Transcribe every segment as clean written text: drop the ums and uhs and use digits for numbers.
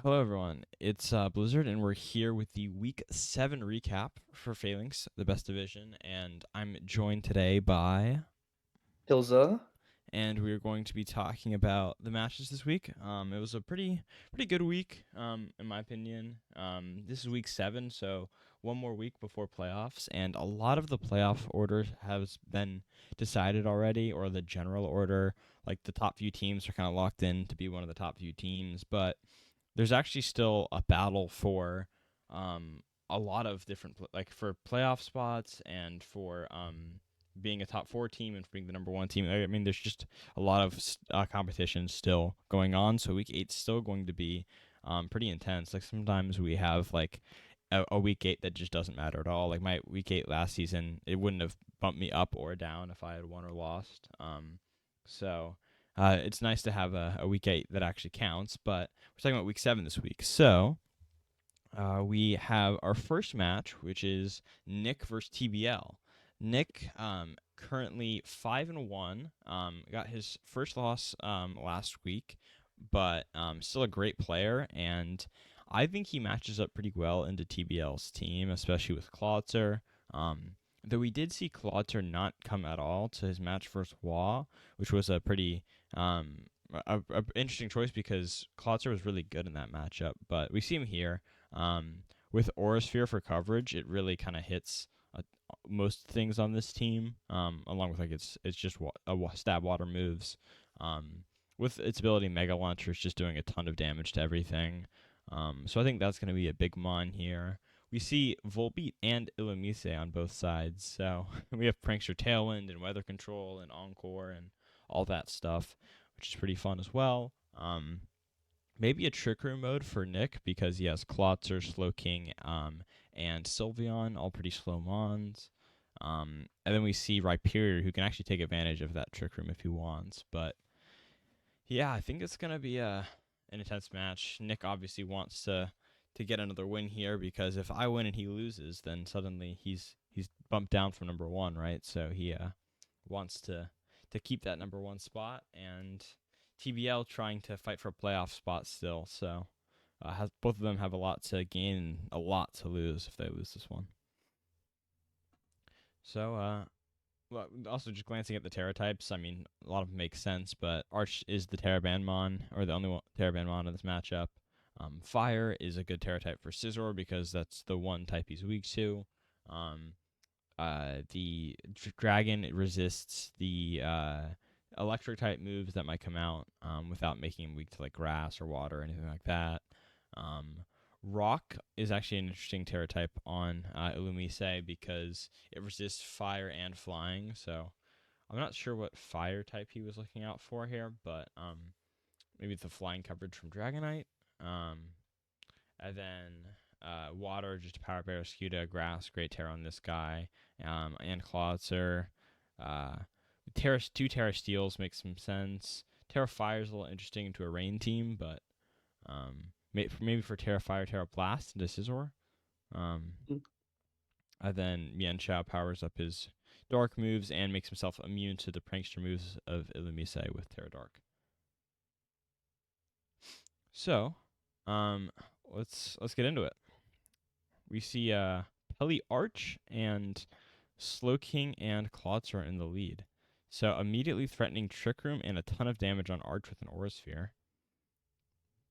Hello, everyone. It's Blizzard, and we're here with the Week 7 recap for Phalanx, the best division. And I'm joined today by, Hilza. and we're going to be talking about the matches this week. It was a pretty good week, in my opinion. This is Week 7, so one more week before playoffs, and a lot of the playoff order has been decided already, or the general order. Like the top few teams are kind of locked in to be one of the top few teams, but there's actually still a battle for um, a lot of different like for playoff spots and for being a top four team and for being the number one team. I mean, there's just a lot of competition still going on. So week 8's still going to be pretty intense. Like sometimes we have like a week 8 that just doesn't matter at all. Like my week 8 last season, it wouldn't have bumped me up or down if I had won or lost. So it's nice to have a week 8 that actually counts, but we're talking about week 7 this week. So we have our first match, which is Nick versus TBL. Nick, currently 5-1, got his first loss last week, but still a great player, and I think he matches up pretty well into TBL's team, especially with Klotzer. Though we did see Klotzer not come at all to his match versus Wah, which was a pretty interesting choice because Klotzer was really good in that matchup, but we see him here. With Aura Sphere for coverage, it really kind of hits most things on this team. Along with like it's just stab water moves. With its ability, Mega Launcher is just doing a ton of damage to everything. So I think that's going to be a big mon here. We see Volbeat and Illumise on both sides. So we have Prankster Tailwind and Weather Control and Encore and all that stuff, which is pretty fun as well. Maybe a Trick Room mode for Nick because he has Klotzer, Slowking, and Sylveon, all pretty slow mons. And then we see Rhyperior, who can actually take advantage of that Trick Room if he wants. But yeah, I think it's gonna be an intense match. Nick obviously wants to get another win here because if I win and he loses, then suddenly he's bumped down from number one, right? So he wants to keep that number one spot, and TBL trying to fight for a playoff spot still. So both of them have a lot to gain and a lot to lose if they lose this one. So well, also just glancing at the Terra types, I mean, a lot of them make sense, but Arch is the Terra Bandmon, or the only Terra Bandmon in this matchup. Fire is a good Terra type for Scizor because that's the one type he's weak to. Um, the dragon resists the electric type moves that might come out without making him weak to like grass or water or anything like that. Um, Rock is actually an interesting Terra type on Illumise because it resists fire and flying. So I'm not sure what fire type he was looking out for here, but maybe the flying coverage from Dragonite. Um, and then water, just Power Bear, Scuda, Grass, Great Terra on this guy, and Clawitzer. Uh, two Terra Steels makes some sense. Terra Fire is a little interesting into a rain team, but maybe for Terra Fire, Terra Blast into Scizor. Um, and then Mian Chao powers up his dark moves and makes himself immune to the prankster moves of Illumise with Terra Dark. So, um, let's get into it. We see Pelly Arch and Slowking and Klotz are in the lead. So immediately threatening Trick Room and a ton of damage on Arch with an Aura Sphere.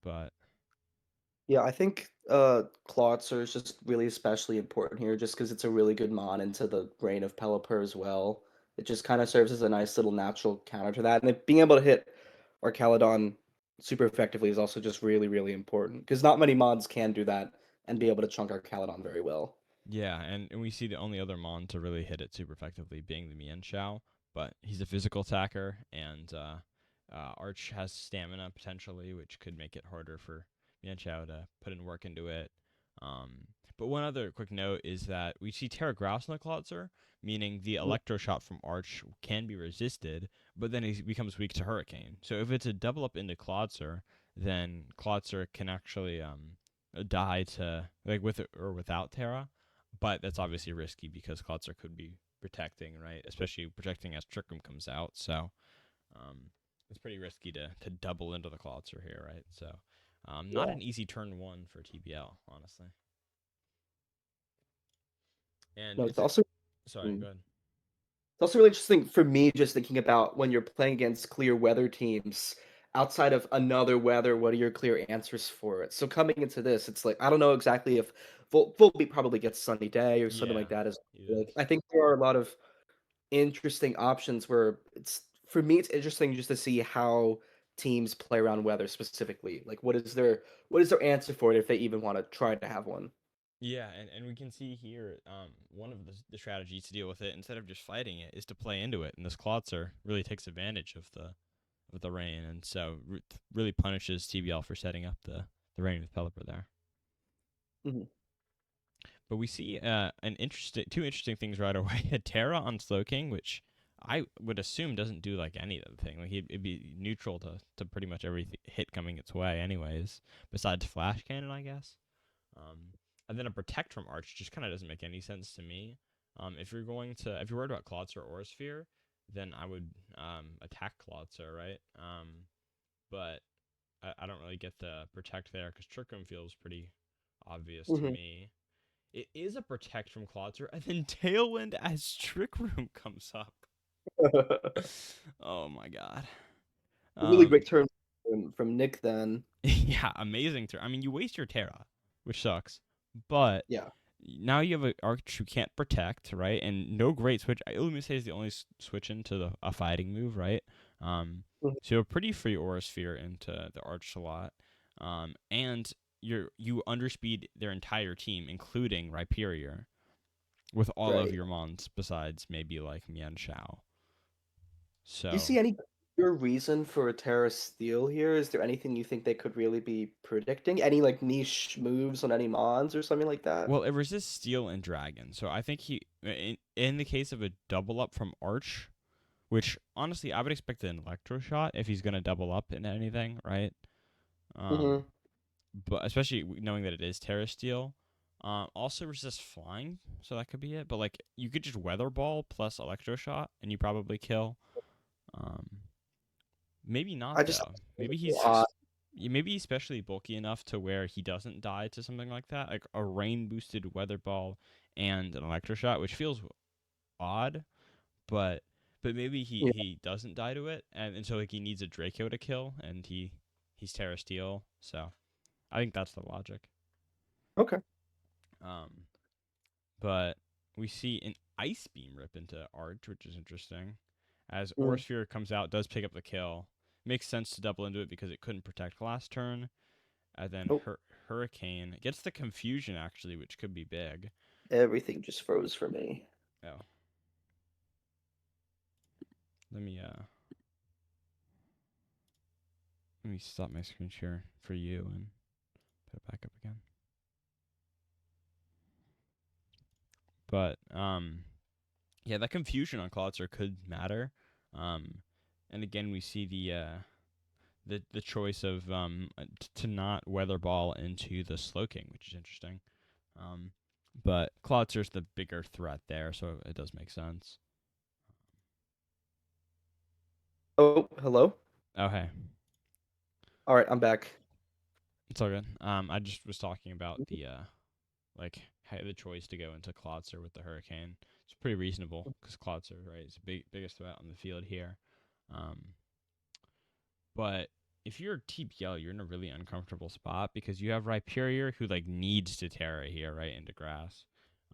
But Yeah, I think Clawitzer is just really especially important here just because it's a really good mon into the Reign of Pelipper as well. It just kind of serves as a nice little natural counter to that. And being able to hit Archaludon super effectively is also just really, really important because not many mods can do that and be able to chunk Archaludon very well. yeah, and we see the only other Mon to really hit it super effectively being the Mian Chao, but he's a physical attacker, and Arch has stamina potentially, which could make it harder for Mian Chao to put in work into it. But one other quick note is that we see Terra Grouse in the Klotzer, meaning the Mm. Electro Shot from Arch can be resisted, but then he becomes weak to Hurricane. So if it's a double up into Klotzer, then Klotzer can actually die to like with or without Terra, but that's obviously risky because Klotzer could be protecting, right? Especially protecting as Trick Room comes out. So um, it's pretty risky to double into the Klotzer here, right? So Not Yeah. an easy turn one for TBL, honestly. And No, it's it's a, also sorry, mm, go ahead. it's also really interesting for me just thinking about when you're playing against clear weather teams. Outside of another weather, what are your clear answers for it? So coming into this, it's like I don't know exactly if Volbeat probably gets sunny day or something Yeah, like that. As he like does. I think there are a lot of interesting options where it's for me it's interesting just to see how teams play around weather specifically. Like what is their answer for it if they even want to try to have one? Yeah, and we can see here one of the strategies to deal with it instead of just fighting it is to play into it, and this Klotzer really takes advantage of the rain, and so really punishes TBL for setting up the rain with Pelipper there. Mhm. But we see two interesting things right away. A Terra on Slowking, which I would assume doesn't do like any of the thing. Like it'd be neutral to pretty much every hit coming its way, anyways. Besides Flash Cannon, I guess. Um, and then a Protect from Arch just kind of doesn't make any sense to me. If you're worried about Klotzer or Sphere, then I would attack Klotzer, right? But I don't really get the Protect there because Trick Room feels pretty obvious to Mhm. me. It is a Protect from Klotzer, and then Tailwind as Trick Room comes up. Oh my god. Really Um, great turn from Nick then. yeah, amazing turn. I mean, you waste your Terra, which sucks, but Yeah. now you have an arch who can't protect, right? And no great switch. Illumise is the only switch into a fighting move, right? Um, Mhm. so a pretty free Aura Sphere into the arch slot, and you underspeed their entire team, including Rhyperior, with all of Right. your mons besides maybe like Mian Shao. Do you So see any clear reason for a Terra steal here? Is there anything you think they could really be predicting? Any like niche moves on any mons or something like that? well, it resists Steel and Dragon, so I think in the case of a double up from Arch, which honestly I would expect an Electro Shot if he's gonna double up in anything, right? Um, Mhm. but especially knowing that it is Terra Steel. Also resists flying, so that could be it. But like you could just Weather Ball plus Electro Shot, and you probably kill. Um, maybe not I just though. Maybe odd. maybe he's especially bulky enough to where he doesn't die to something like that, like a rain boosted Weather Ball and an Electro Shot, which feels odd, but maybe Yeah. he doesn't die to it, and so like he needs a Draco to kill, and he's Terra Steel, so I think that's the logic. Okay. Um, but we see an Ice Beam rip into Arch, which is interesting. As Mhm. Aura comes out, does pick up the kill. Makes sense to double into it because it couldn't protect last turn. And then Oh, Hurricane gets the confusion actually, which could be big. everything just froze for me. Oh, let me uh let me stop my screen share for you and put it back up again. But yeah, that confusion on Klotzer could matter. Um, and again, we see the choice of to not weather ball into the Slowking, which is interesting. Um, but Klotzer's the bigger threat there, so it does make sense. Oh, hello. Oh hey, All right, I'm back. it's all good. I just was talking about the like the choice to go into Klotzer with the Hurricane. It's pretty reasonable because Klotzer, right, is the biggest threat on the field here. Um, but if you're TPL, you're in a really uncomfortable spot because you have Rhyperior who like needs to Terra here, right, into grass.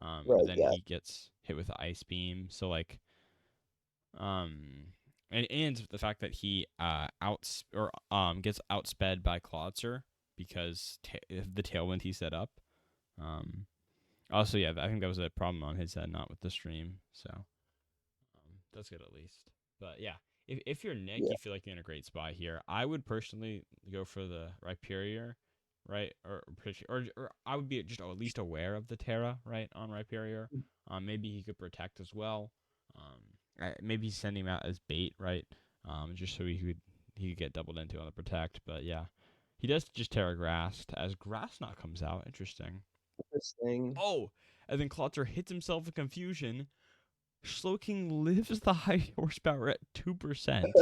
But Right. then Yeah. he gets hit with the Ice Beam, so like um and the fact that he outs or gets outsped by Klotzer because the tailwind he set up. Um, Also, yeah, I think that was a problem on his end, not with the stream. So that's good at least. But yeah, if you're Nick, Yeah. you feel like you're in a great spot here. I would personally go for the Rhyperior, right? Or I would be just at least aware of the Terra, right, on Rhyperior. Maybe he could protect as well. Maybe send him out as bait, right? Just so he could get doubled into on the protect. But yeah, he does just Terra Grass as Grass Knot comes out. Interesting. Interesting. Oh, and then Klotzer hits himself in confusion. Slowking lives the high horsepower at 2%,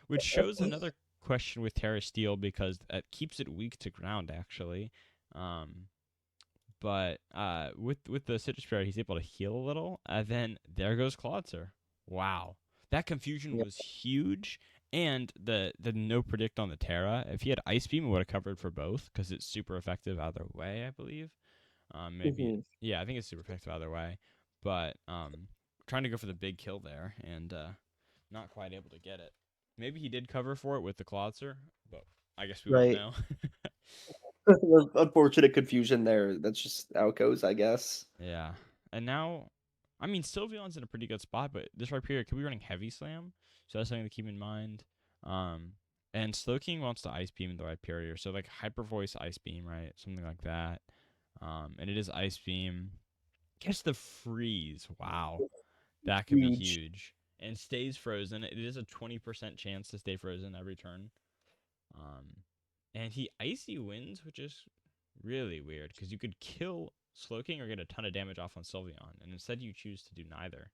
which shows another question with Terra Steel because it keeps it weak to ground actually. Um, but with the Citrus Spirit, he's able to heal a little, and then there goes Clawitzer. Wow, that confusion Yeah. was huge, and the no predict on the Terra. If he had Ice Beam, it would have covered for both because it's super effective either way, I believe. Maybe Mhm. yeah, I think it's super effective either way, but trying to go for the big kill there and not quite able to get it. Maybe he did cover for it with the Clawitzer, but I guess we won't Right. know. Unfortunate confusion there. That's just how it goes, I guess. Yeah. And now, I mean, Sylveon's in a pretty good spot, but this Rhyperior could be running Heavy Slam, so that's something to keep in mind. Um, and Slowking wants to Ice Beam the Rhyperior, so like Hyper Voice Ice Beam, right? Something like that. And it is Ice Beam. Gets the freeze. Wow. That could be Huge. huge. And stays frozen. It is a 20% chance to stay frozen every turn. Um, and he icy wins, which is really weird because you could kill Slowking or get a ton of damage off on Sylveon, and instead you choose to do neither.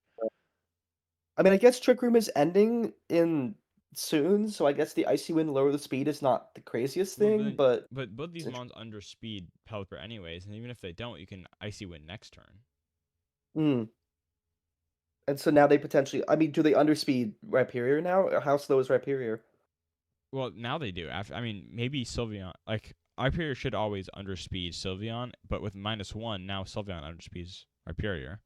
I mean, I guess Trick Room is ending in soon, so I guess the Icy Wind lower the speed is not the craziest Well, but thing, then, but but both these it's mons underspeed Pelipper anyways, and even if they don't, you can icy win next turn. mm. And so now they potentially I mean, do they underspeed Rhyperior now? Or how slow is Rhyperior? Well, now they do. After I mean, maybe Sylveon like Rhyperior should always underspeed Sylveon, but with -1 now Sylveon underspeeds Rhyperior.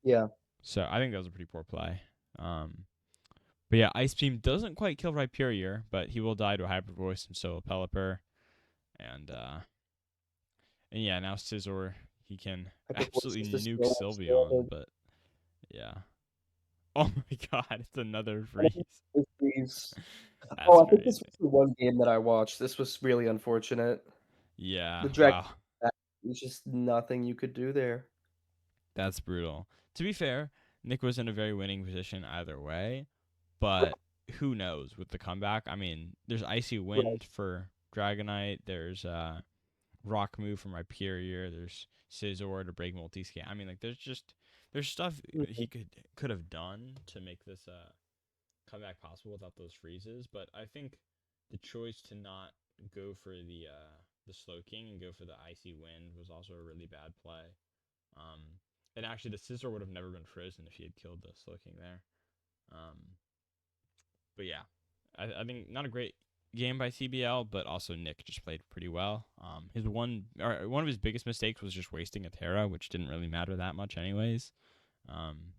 Yeah. So I think that was a pretty poor play. Um, but yeah, Ice Beam doesn't quite kill Rhyperior, but he will die to a Hyper Voice, and so will Pelipper. And yeah, now Scizor, he can Hypervoice absolutely is the nuke Sylveon, but yeah. Oh my god, it's another freeze. freeze. That's Oh, I think this crazy. was the one game that I watched. This was really unfortunate. Yeah, The Dragon wow. there's just nothing you could do there. That's brutal. To be fair, Nick was in a very winning position either way, but who knows with the comeback? I mean, there's Icy Right. Wind for Dragonite, there's Rock Move from Rhyperior, there's Scizor to break Multiscan. I mean, like there's stuff he Mhm. could have done to make this comeback possible without those freezes, but I think the choice to not go for the Slow King and go for the Icy Wind was also a really bad play. Um, and actually, the Scissor would have never been frozen if he had killed the Slow King there. Um, but yeah, I think not a great game by CBL, but also Nick just played pretty well. His one of his biggest mistakes was just wasting a Terra, which didn't really matter that much anyways. Um,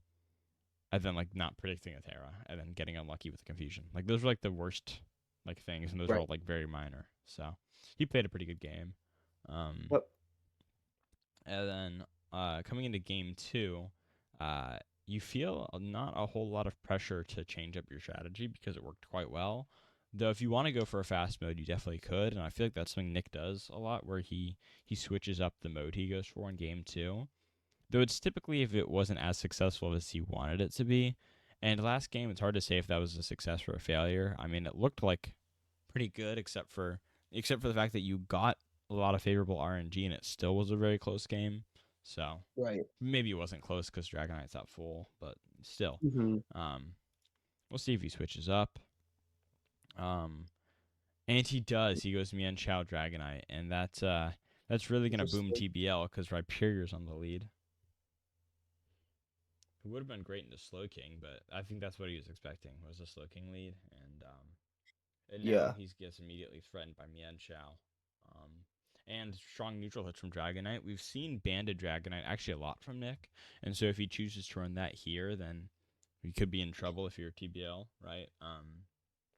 and then like not predicting a Terra, and then getting unlucky with the confusion. Like those were like the worst like things, and those are Right. all like very minor. So he played a pretty good game. Um, Yep. and then coming into game 2, uh, you feel not a whole lot of pressure to change up your strategy because it worked quite well. Though if you want to go for a fast mode, you definitely could, and I feel like that's something Nick does a lot, where he switches up the mode he goes for in game 2. Though it's typically if it wasn't as successful as he wanted it to be. And last game, it's hard to say if that was a success or a failure. I mean, it looked like pretty good, except for the fact that you got a lot of favorable RNG, and it still was a very close game. So Right. maybe it wasn't close because Dragonite's out full, but still, Mhm. um, we'll see if he switches up. Um, and he does. He goes Mian Chao Dragonite, and that's really gonna boom Interesting. TBL because Rhyperior's on the lead. It would have been great in the Slow King, but I think that's what he was expecting was a Slow King lead, and now Yeah. he gets immediately threatened by Mian Chao. Um, and strong neutral hits from Dragonite. We've seen Banded Dragonite actually a lot from Nick, and so if he chooses to run that here, then he could be in trouble if you're TBL, right?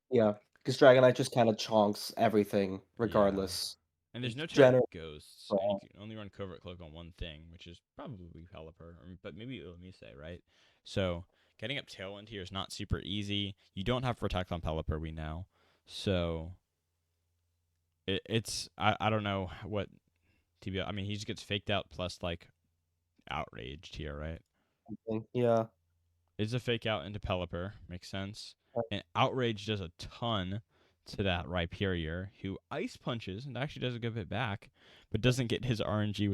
Yeah. Because Dragonite just kinda chonks everything Yeah. regardless. And there's It's no Terra general Ghosts, and you can only run Covert Cloak on one thing, which is probably Pelipper, but maybe Illumise, right? So getting up Tailwind here is not super easy. You don't have Protect on Pelipper, we know. So I don't know what TBL. I mean, he just gets faked out plus like outraged here, right? thing. Yeah. It's a fake out into Pelipper, makes sense. And outrage does a ton to that Rhyperior, who ice punches and actually does a good bit back, but doesn't get his RNG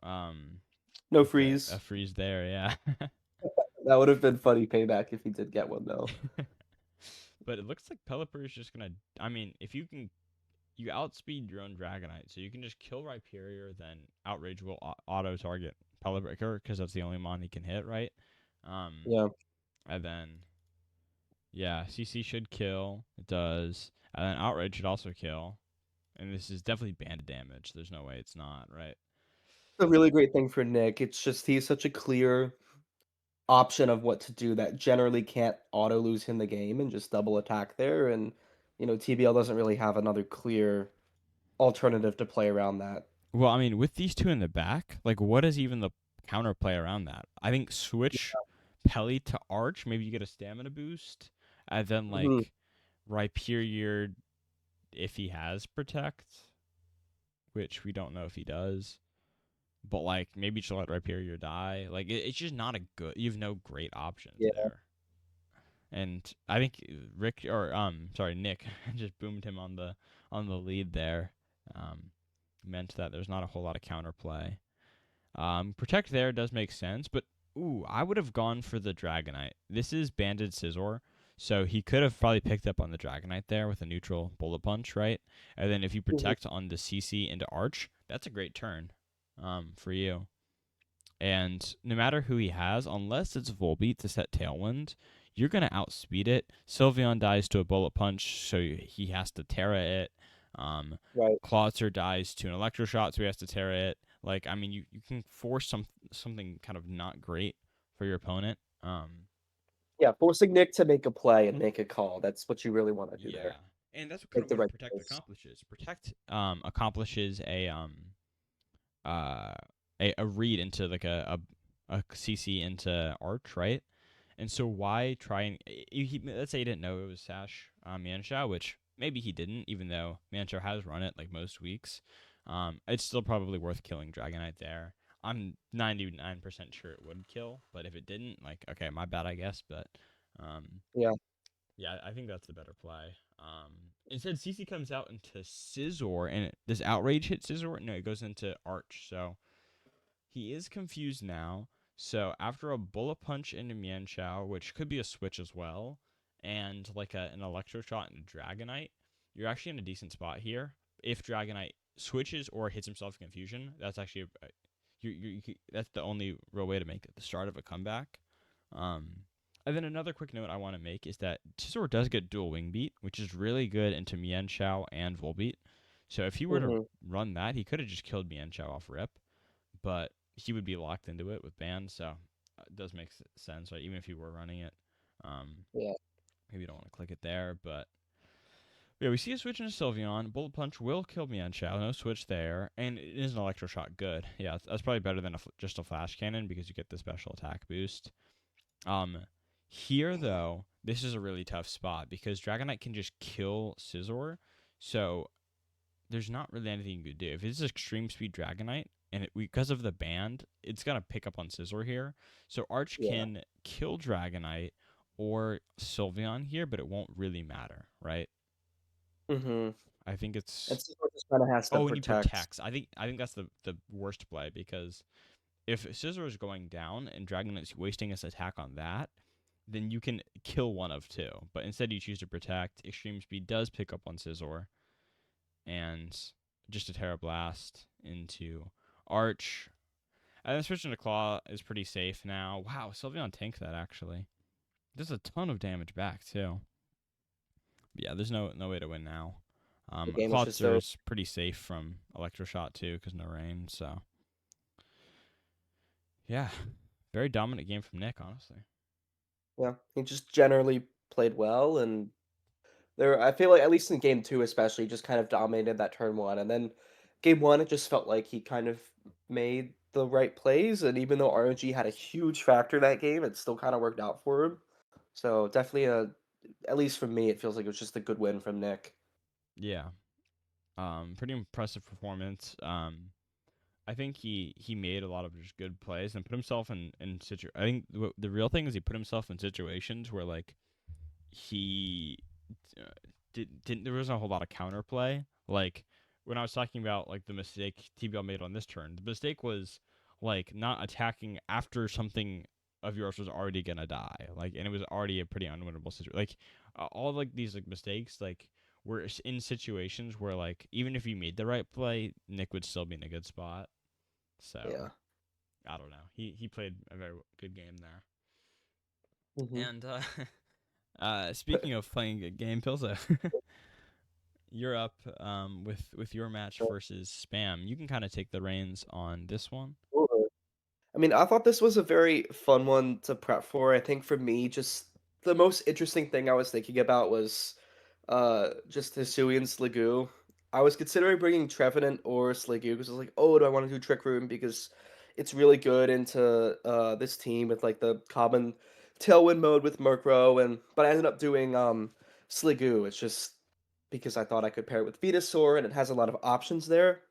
um No with the freeze. freeze there, yeah. That would have been funny payback if he did get one though. But it looks like Pelipper is just gonna. I mean, if you can, you outspeed your own Dragonite, so you can just kill Rhyperior, then Outrage will auto target Pelipper because that's the only mon he can hit, right? Um, Yeah. and then yeah, CC should kill. It does, and then Outrage should also kill. And this is definitely banded damage. There's no way it's not, right? A really great thing for Nick. It's just he's such a clear option of what to do that generally can't auto lose him the game and just double attack there. And TBL doesn't really have another clear alternative to play around that. Well, I mean, with these two in the back, like, what is even the counterplay around that? I think switch Pelly to Arch. Maybe you get a stamina boost, and then Mhm. like Rhyperior if he has protect, which we don't know if he does. But like maybe just let Rhyperior die. Like it's just not a good. You have no great options Yeah. there. And I think Rick or sorry Nick just boomed him on the lead there. Meant that there's not a whole lot of counterplay. Protect there does make sense, but ooh, I would have gone for the Dragonite. This is Banded Scizor, so he could have probably picked up on the Dragonite there with a neutral Bullet Punch, right? And then if you Mhm. protect on the CC into Arch, that's a great turn for you. And no matter who he has, unless it's Volbeat to set Tailwind, you're going to outspeed it. Sylveon dies to a Bullet Punch, so he has to Terra it. Um, Right. Clawitzer dies to an Electroshot, so he has to Terra it. Like, I mean, you can force something kind of not great for your opponent. Yeah, forcing Nick to make a play and make a call. That's what you really want to do Yeah. there. And that's what kind Make of the what right Protect choice. accomplishes. Protect accomplishes uh a read into like a CC into Arch, right? And so why try and let's say he didn't know it was Sash Manshao, which maybe he didn't, even though Manshao has run it like most weeks. It's still probably worth killing Dragonite there. I'm 99% sure it would kill, but if it didn't, like, okay, my bad, I guess. But um, Yeah. yeah, I think that's the better play. Instead, CC comes out into Scizor, and does Outrage hit Scizor? No, it goes into Arch. So he is confused now. So after a Bullet Punch into Mienshao, which could be a switch as well, and like an Electro Shot and Dragonite, you're actually in a decent spot here. If Dragonite switches or hits himself in confusion, that's actually that's the only real way to make it the start of a comeback. Um, and then another quick note I want to make is that Scizor does get dual wing beat, which is really good into Mienshao and Volbeat. So if he were to Hmm. run that, he could have just killed Mienshao off rip, but he would be locked into it with ban, so it does make sense, right? Even if you were running it, um, Yeah. maybe you don't want to click it there, but yeah, we see a switch into Sylveon. Bullet Punch will kill Mienshao, no switch there, and it is an Electro Shot. Good, yeah, that's probably better than just a Flash Cannon because you get the special attack boost. Um, Here though, this is a really tough spot because Dragonite can just kill Scizor, so there's not really anything you could do. If it's extreme speed Dragonite, and because of the band, it's gonna pick up on Scizor here. So Arch Yeah. can kill Dragonite or Sylveon here, but it won't really matter, right? Hmm. I think And it's Scizor just kind of has to oh, and he protect. protects. I think that's the worst play because if Scizor is going down and Dragonite's wasting his attack on that, then you can kill one of two. But instead, you choose to protect. Extreme speed does pick up on Scizor, and just a Terra Blast into Arch. And then switching to Claw is pretty safe now. Wow, Sylveon tanked that actually. Does a ton of damage back too. Yeah, there's no way to win now. The game is just so. Clotzer's pretty safe from Electroshot too, because no rain. So yeah, very dominant game from Nick, honestly. Yeah, he just generally played well, and there I feel like at least in game 2 especially, just kind of dominated that turn 1, and then game 1, it just felt like he kind of made the right plays, and even though RNG had a huge factor that game, it still kinda worked out for him. So, definitely at least for me, it feels like it was just a good win from Nick. Yeah, pretty impressive performance. I think he made a lot of just good plays and put himself in I think the real thing is he put himself in situations where like he uh, didn't there wasn't a whole lot of counterplay. Like when I was talking about like the mistake TBL made on this turn, the mistake was like not attacking after something of yours was already gonna die. Like, and it was already a pretty unwinnable situation. Like, all like these like mistakes, like were in situations where like even if you made the right play, Nick would still be in a good spot. So Yeah. I don't know. He played a very good game there. Hmm. And speaking of playing a good game, Pilza, you're up with your match versus Spam. You can kind of take the reins on this one. I mean, I thought this was a very fun one to prep for. I think for me, just the most interesting thing I was thinking about was just Hisui and Sliggoo. I was considering bringing Trevenant or Sliggoo because I was like, oh, do I want to do Trick Room because it's really good into this team with like the common Tailwind mode with Murkrow, and but I ended up doing Sliggoo. It's just because I thought I could pair it with Venusaur and it has a lot of options there.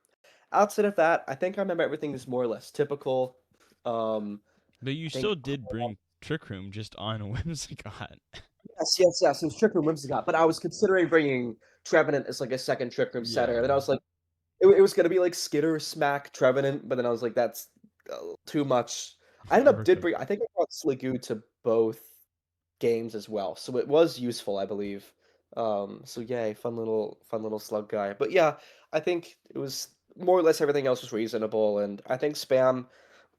Outside of that, I think I remember everything is more or less typical. Um, But you I think still did bring Trick Room just on Whimsicott. yes. It was Trick Room Whimsicott, but I was considering bringing Trevenant as like a second Trick Room setter. And then I Yeah, was like, it was gonna be like Skitter Smack Trevenant, but then I was like, that's too much. I ended up did overkill. bring. I think I brought Sliggoo to both games as well, so it was useful, I believe. So yay, fun little slug guy. But yeah, I think it was more or less everything else was reasonable, and I think Spam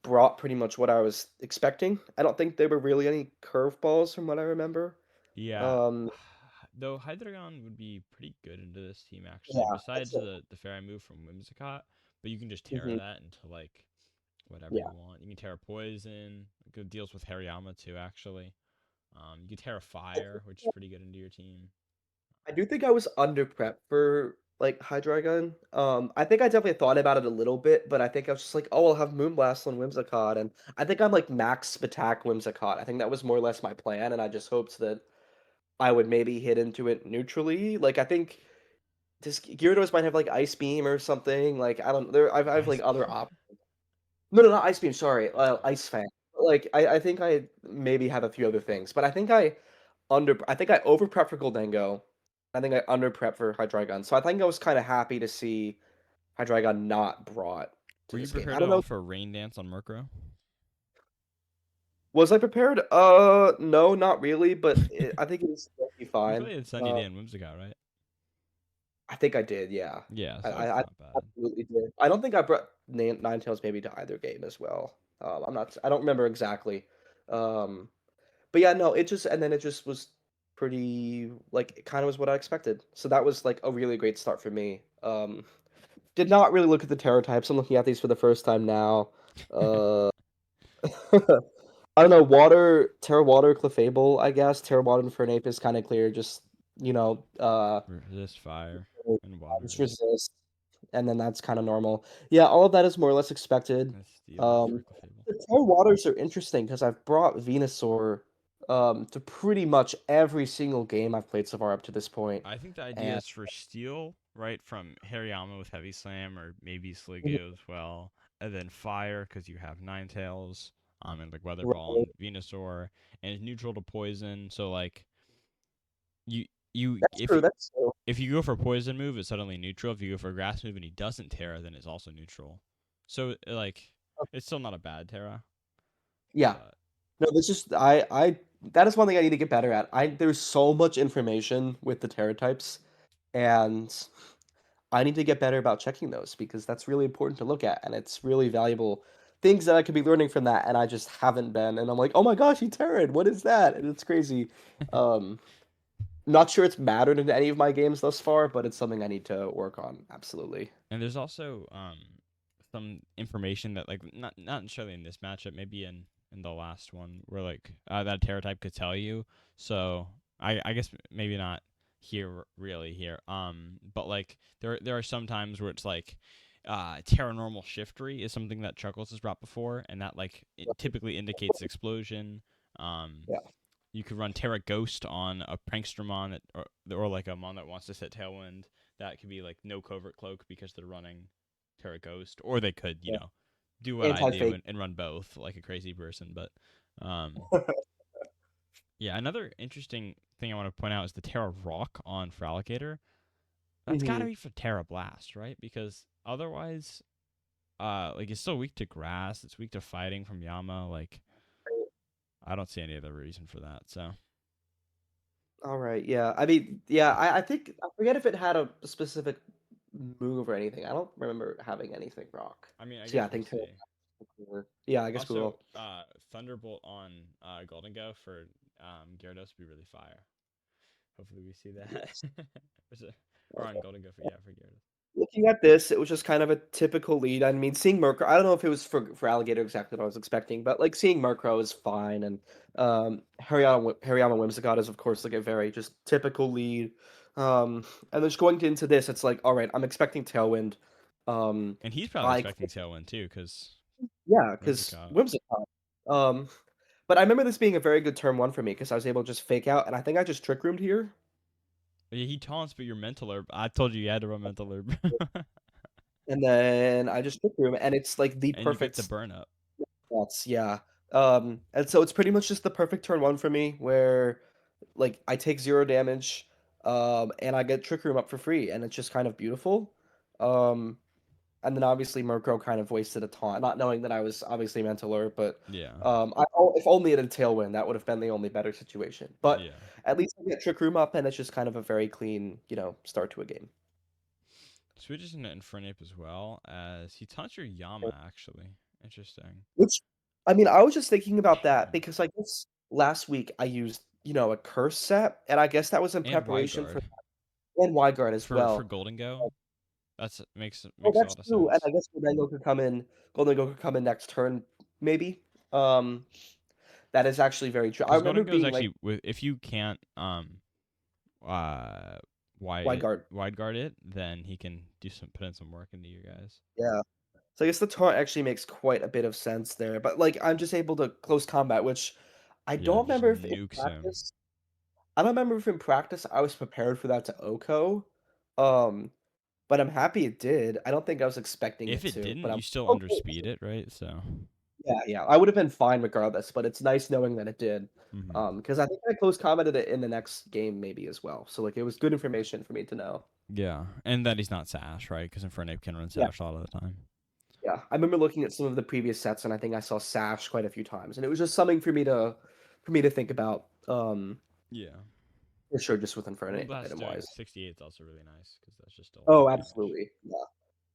brought pretty much what I was expecting. I don't think there were really any curveballs from what I remember. Yeah. Um, Though Hydreigon would be pretty good into this team actually. yeah, that's Besides it. the fairy move from Whimsicott, but you can just Terra Hmm. that into like whatever Yeah, you want. You can Terra Poison. Good deals with Hariyama too actually. You can Terra Fire, which is pretty good into your team. I do think I was under prep for like Hydreigon. I think I definitely thought about it a little bit, but I think I was just like, oh, I'll have Moonblast on Whimsicott, and I think I'm like max attack Whimsicott. I think that was more or less my plan, and I just hoped that I would maybe hit into it neutrally. Like I think this Gyarados might have like Ice Beam or something. Like I don't there. I've like Ice other Beam. options. No, no, not Ice Beam. Sorry, Oh. Ice Fang. Like I think I maybe have a few other things, but I think I over prep for Goldengo. I think I under prep for Hydreigon. So I think I was kind of happy to see Hydreigon not brought to Were you this game. prepared I at don't all know. for Rain Dance on Murkrow? Was I prepared? No, not really, but I think it was be You fine. played Sunny Day and Whimsicott, right? I think I did. Yeah, Yeah, I so it's I not bad. absolutely did. I don't think I brought Ninetales maybe to either game as well. I'm not. I don't remember exactly. Um, but yeah, no, it just and then it just was pretty like it kind of was what I expected. So that was like a really great start for me. Did not really look at the terror types. I'm looking at these for the first time now. Uh, I don't know. Terra Water, Clefable, I guess. Terra Water and Fernape is kind of clear. Just you know, Resist fire and just water. resist, and then that's kind of normal. Yeah, all of that is more or less expected. And steal for Um, Clefable. the Terra Waters are interesting because I've brought Venusaur to pretty much every single game I've played so far up to this point, I think the idea and is for steal, right, from Hariyama with Heavy Slam or maybe Sliggoo as well, and then fire because you have Ninetales, and like Weather Ball right, and Venusaur, and it's neutral to poison. So like you you that's true. That's true. if you go for poison move, it's suddenly neutral. If you go for a grass move and he doesn't Terra, then it's also neutral. So like it's still not a bad Terra, Yeah. but No, this is I that is one thing I need to get better at. There's so much information with the Terra types, and I need to get better about checking those because that's really important to look at, and it's really valuable things that I could be learning from that, and I just haven't been. And I'm like, oh my gosh, he Terran, what is that? And it's crazy. Um, Not sure it's mattered in any of my games thus far, but it's something I need to work on. Absolutely. and there's also some information that like not necessarily in this matchup, maybe in the last one where like that Terra type could tell you. So I guess maybe not here really here. But like there are some times where it's like Terra normal Shiftry is something that Chuckles has brought before, and that like it typically indicates explosion. Um, Yeah. you could run Terra Ghost on a Prankstermon that, or like a Mon that wants to set Tailwind. That could be like no covert cloak because they're running Terra Ghost, or they could Yeah. do what I do Anti-fake. and run both like a crazy person. But um, yeah, another interesting thing I want to point out is the Terra Rock on Fralicator. That's got to Hmm. be for Terra Blast, right? Because otherwise, like it's so weak to grass. It's weak to fighting from Yama. Like I don't see any other reason for that. So All right, yeah. I mean, yeah, I think I forget if it had a specific move or anything. I don't remember having anything rock. I mean, I So yeah, guess I we'll think see. yeah, I guess we Also, will. Thunderbolt on Golden Go for Gyarados would be really fire. Hopefully we see that. Yes. Or on Golden Go for yeah for Gyarados. Looking at this, it was just kind of a typical lead. I mean, seeing Murkrow, I don't know if it was for Alligator exactly what I was expecting, but like seeing Murkrow is fine, and Hariyama Whimsicott is of course like a very just typical lead. And then just going into this, it's like, all right, I'm expecting Tailwind. Um, And he's probably I expecting Tailwind too, because Yeah, because Whimsicott. Whimsicott. Um, but I remember this being a very good turn one for me because I was able to just fake out, and I think I just Trick Roomed here. Yeah, he taunts, but you're mental herb. I told you had to run mental herb, And then I just Trick Room, and it's like the and you get the perfect burn up. spots, yeah. And so it's pretty much just the perfect turn one for me where like I take 0 damage, and I get Trick Room up for free, and it's just kind of beautiful. Um, and then obviously Murkrow kind of wasted a taunt, not knowing that I was obviously Mental Alert, but Yeah, if only it had Tailwind, that would have been the only better situation. But yeah. at least I get Trick Room up, and it's just kind of a very clean, start to a game. Switches into Infernape as well as he taunts your Yama. Actually, interesting. Which, I mean, I was just thinking about that because I guess last week I used, a curse set, and I guess that was in And Wide preparation for Guard and Wyguard as for well. Golden Go. That's Oh, makes a that's lot of true, and sense. I guess Golden could come in next turn, maybe. Um, that is actually very true. I Because remember Golden Go is being like actually with if you can't uh Wyguard. wide guard it, then he can do some put in some work into you guys. Yeah. So I guess the taunt actually makes quite a bit of sense there. But like I'm just able to close combat, which I Yeah, don't just remember if in nukes him. practice. I don't remember if in practice I was prepared for that to OHKO. Um, but I'm happy it did. I don't think I was expecting If it it to, didn't, but you I'm still okay. underspeed it, right? So, Yeah, yeah. I would have been fine regardless, but it's nice knowing that it did. hmm Because I think I close commented it in the next game maybe as well. So like it was good information for me to know. yeah, and that he's not Sash, right? Because Infernape can run Yeah, Sash a lot of the time. yeah. I remember looking at some of the previous sets and I think I saw Sash quite a few times. And it was just something for me to think about. Yeah. For sure just with Inferno Moonblast item doing wise. 68 is also really nice because that's just a lot Oh, of damage. absolutely. Yeah.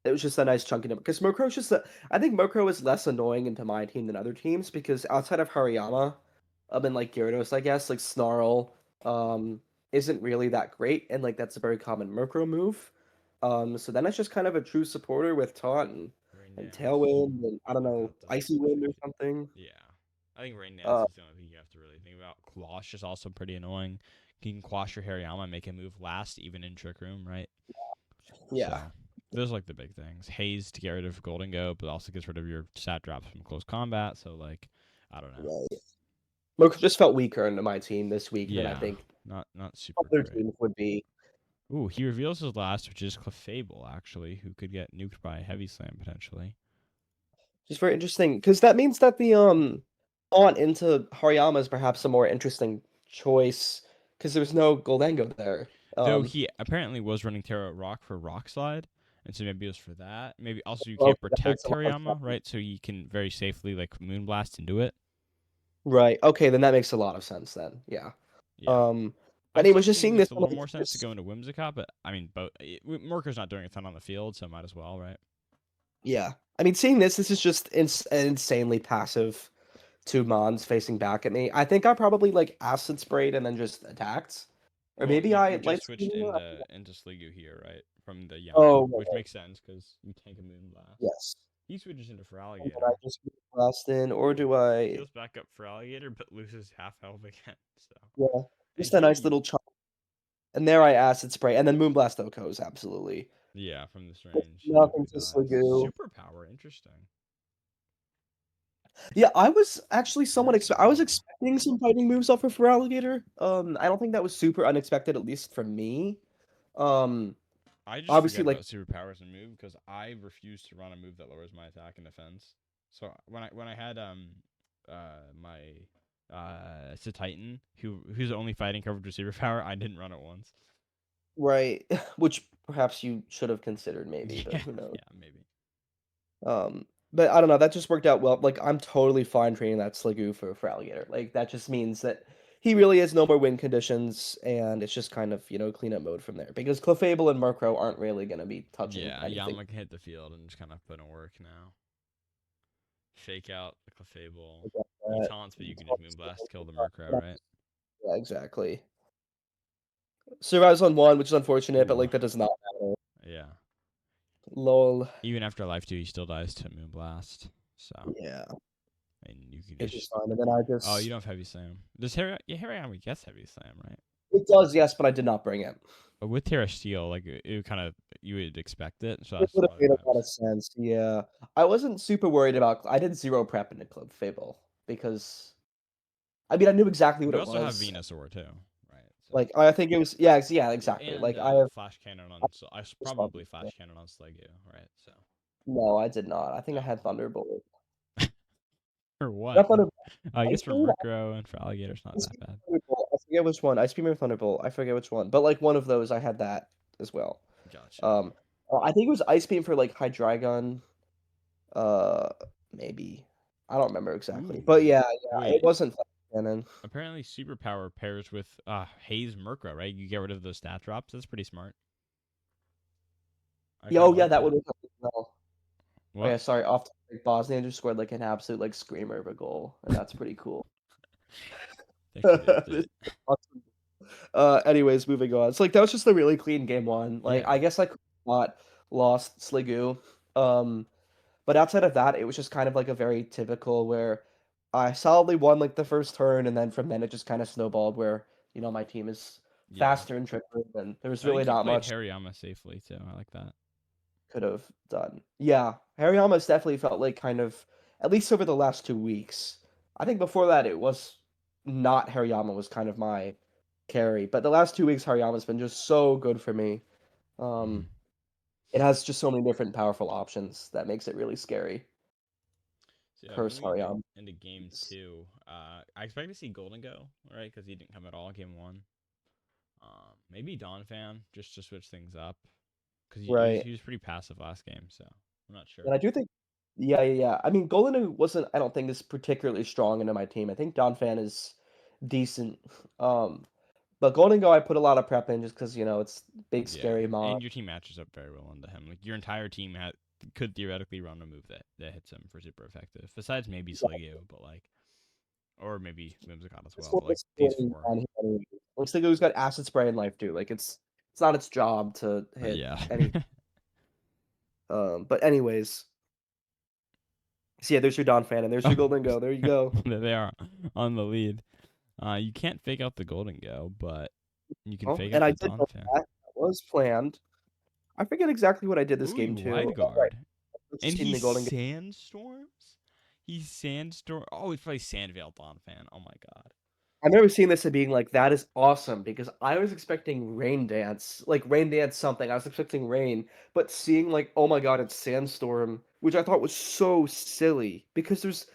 It was just a nice chunky number because Murkrow's just a, I think Murkrow is less annoying into my team than other teams because outside of Hariyama, and like Gyarados, I guess, like Snarl, um, isn't really that great, and like that's a very common Murkrow move. So then it's just kind of a true supporter with Taunt Rain and Dance. Tailwind and I don't know, That doesn't Icy Wind or affect it. something. Yeah. I think Rain Dance Uh, is the only thing you have to really think about. Quash is also pretty annoying. You can quash your Hariyama and make him move last, even in Trick Room, right? yeah. So those are like the big things. Haze to get rid of Golden Go, but also gets rid of your stat drops from close combat. So like, I don't know. Right. Murkrow just felt weaker into my team this week than I Yeah, think not super other great. teams would be. Ooh, he reveals his last, which is Clefable, actually, who could get nuked by a Heavy Slam potentially. Just very interesting because that means that the on into Hariyama is perhaps a more interesting choice because there's no Goldango there. Though Um, he apparently was running Terra Rock for Rock Slide, and so maybe it was for that. Maybe also you okay, can't that makes protect a lot of Teriyama, sense. right? So you can very safely like Moonblast into it. Right. Okay, then that makes a lot of sense then. Yeah. Yeah. Um, I but it still was just think it seeing this makes a on little the more sense to this. go into Whimsicott, but I mean, both Merker's not doing a ton on the field, so might as well, right? Yeah. I mean, seeing this is just insanely passive. Two Mons facing back at me. I think I probably like acid sprayed and then just attacked, or Well, maybe you I just light switched screen. into Sliggoo here, right? From the Yama, Oh, right, which right. makes sense because you tank a Moonblast. Yes. He switches into for And then I Alligator. just blast in, or do I? Heals back up for Alligator, but loses half health again. So, Yeah. and Just a here nice you, little chunk. And there I acid spray, and then Moonblast Okos, absolutely. yeah, from this Just range, nothing Sliggoo to dies. Sliggoo. Superpower, interesting. Yeah, I was actually somewhat Very I was surprising. expecting some fighting moves off of Feraligatr. I don't think that was super unexpected, at least for me. Um, I just obviously, forget like, about superpowers and move because I refuse to run a move that lowers my attack and defense. So when I had my Titan who's only fighting coverage with superpower, I didn't run it once. right, which perhaps you should have considered maybe, but Yeah, who knows? yeah, maybe. Um, But I don't know, that just worked out well. Like, I'm totally fine trading that Sliggoo for Alligator. Like, that just means that he really has no more win conditions, and it's just kind of, cleanup mode from there. Because Clefable and Murkrow aren't really going to be touching Yeah, anything. Yama can hit the field and just kind of put in work now. Fake out the Clefable. Like You that. taunts, but you can just Moonblast, kill the Murkrow, right? Yeah, exactly. Survives on one, which is unfortunate, but Ooh, like that does not matter. yeah. Lol. Even after Life 2, he still dies to Moonblast. So, Yeah, and you can it's just just. fine. And then I Oh, you just don't have Heavy Slam. Does Harry. Yeah, Harry gets Heavy Slam, right? it does, yes, but I did not bring it. But with Terra Steel, like, it kind of. You would expect it. So It that's would have probably made why a I lot was. of sense. Yeah, I wasn't super worried about. I did zero prep into Club Fable because I mean I knew exactly what You it also have was. Venusaur, too, right? So. Like I think it was yeah yeah exactly. And Like I have Flash Cannon I on. So I responded probably to it. Flash Cannon on Sliggoo, right? So. No, I did not. I think I had Oh. Thunderbolt. For what? Not Thunderbolt. I guess Ice for Beam. Murkrow and for Alligator, it's not Ice that Beam bad. or Thunderbolt. I forget which one. Ice Beam or Thunderbolt. I forget which one. But like one of those, I had that as well. Gotcha. Um, I think it was Ice Beam for like Hydreigon. Uh, maybe I don't remember exactly. But Ooh. yeah, it Wait. wasn't Flash Cannon. Apparently, Superpower pairs with Haze Murkrow, right? You get rid of those stat drops. That's pretty smart. I Yeah, kind oh of yeah, like that would that. have as well. Oh yeah, What? sorry. Off topic, Bosnia just scored like an absolute like screamer of a goal, and that's pretty cool. They clipped This is it. awesome. Anyways, moving on. It's like that was just a really clean game one. Like Yeah. I guess I could not lost Sliggoo. Um, but outside of that, it was just kind of like a very typical where I solidly won like the first turn, and then from then it just kind of snowballed where my team is Yeah. faster and trickier, and there was I really think you not played much Hariyama safely too. I like that. could have done. Yeah, Hariyama's definitely felt like kind of at least over the last 2 weeks. I think before that it was not Hariyama was kind of my carry, but the last 2 weeks Hariyama's been just so good for me. Hmm. Um, it has just so many different powerful options that makes it really scary. So yeah, Curse moving into Hariyama. game two. I expect to see Golden go right because he didn't come at all game one. Maybe Donphan just to switch things up because Right. he was pretty passive last game, so I'm not sure. And I do think yeah, yeah, yeah. I mean, Golden wasn't I don't think is particularly strong into my team. I think Donphan is decent. Um, but Golden Go I put a lot of prep in just because it's big Yeah, scary mod. and your team matches up very well into him. Like your entire team could theoretically run a move that hits him for super effective. Besides maybe Sliggoo, but like, or maybe Whimsicott as This well. one But like is these really four, on here anyway. Looks like who's got acid spray in life too. Like it's not its job to hit yeah, any. But anyways, so yeah, there's your Don fan and there's oh, your Golden Go. There you go. there they are on the lead. You can't fake out the Golden Go, but you can Oh, fake and out I the did know Donphan. that. That was planned. I forget exactly what I did this Ooh, you game too. wide Oh, right. guard, Let's and just seen he the Golden Go. sandstorms. He's sandstorm. Oh, he's probably Sandvale Donphan. Oh my god. I remember seeing this and being like, "That is awesome," because I was expecting Rain Dance, like Rain Dance something. I was expecting rain, but seeing like, oh my god, it's Sandstorm, which I thought was so silly because there's,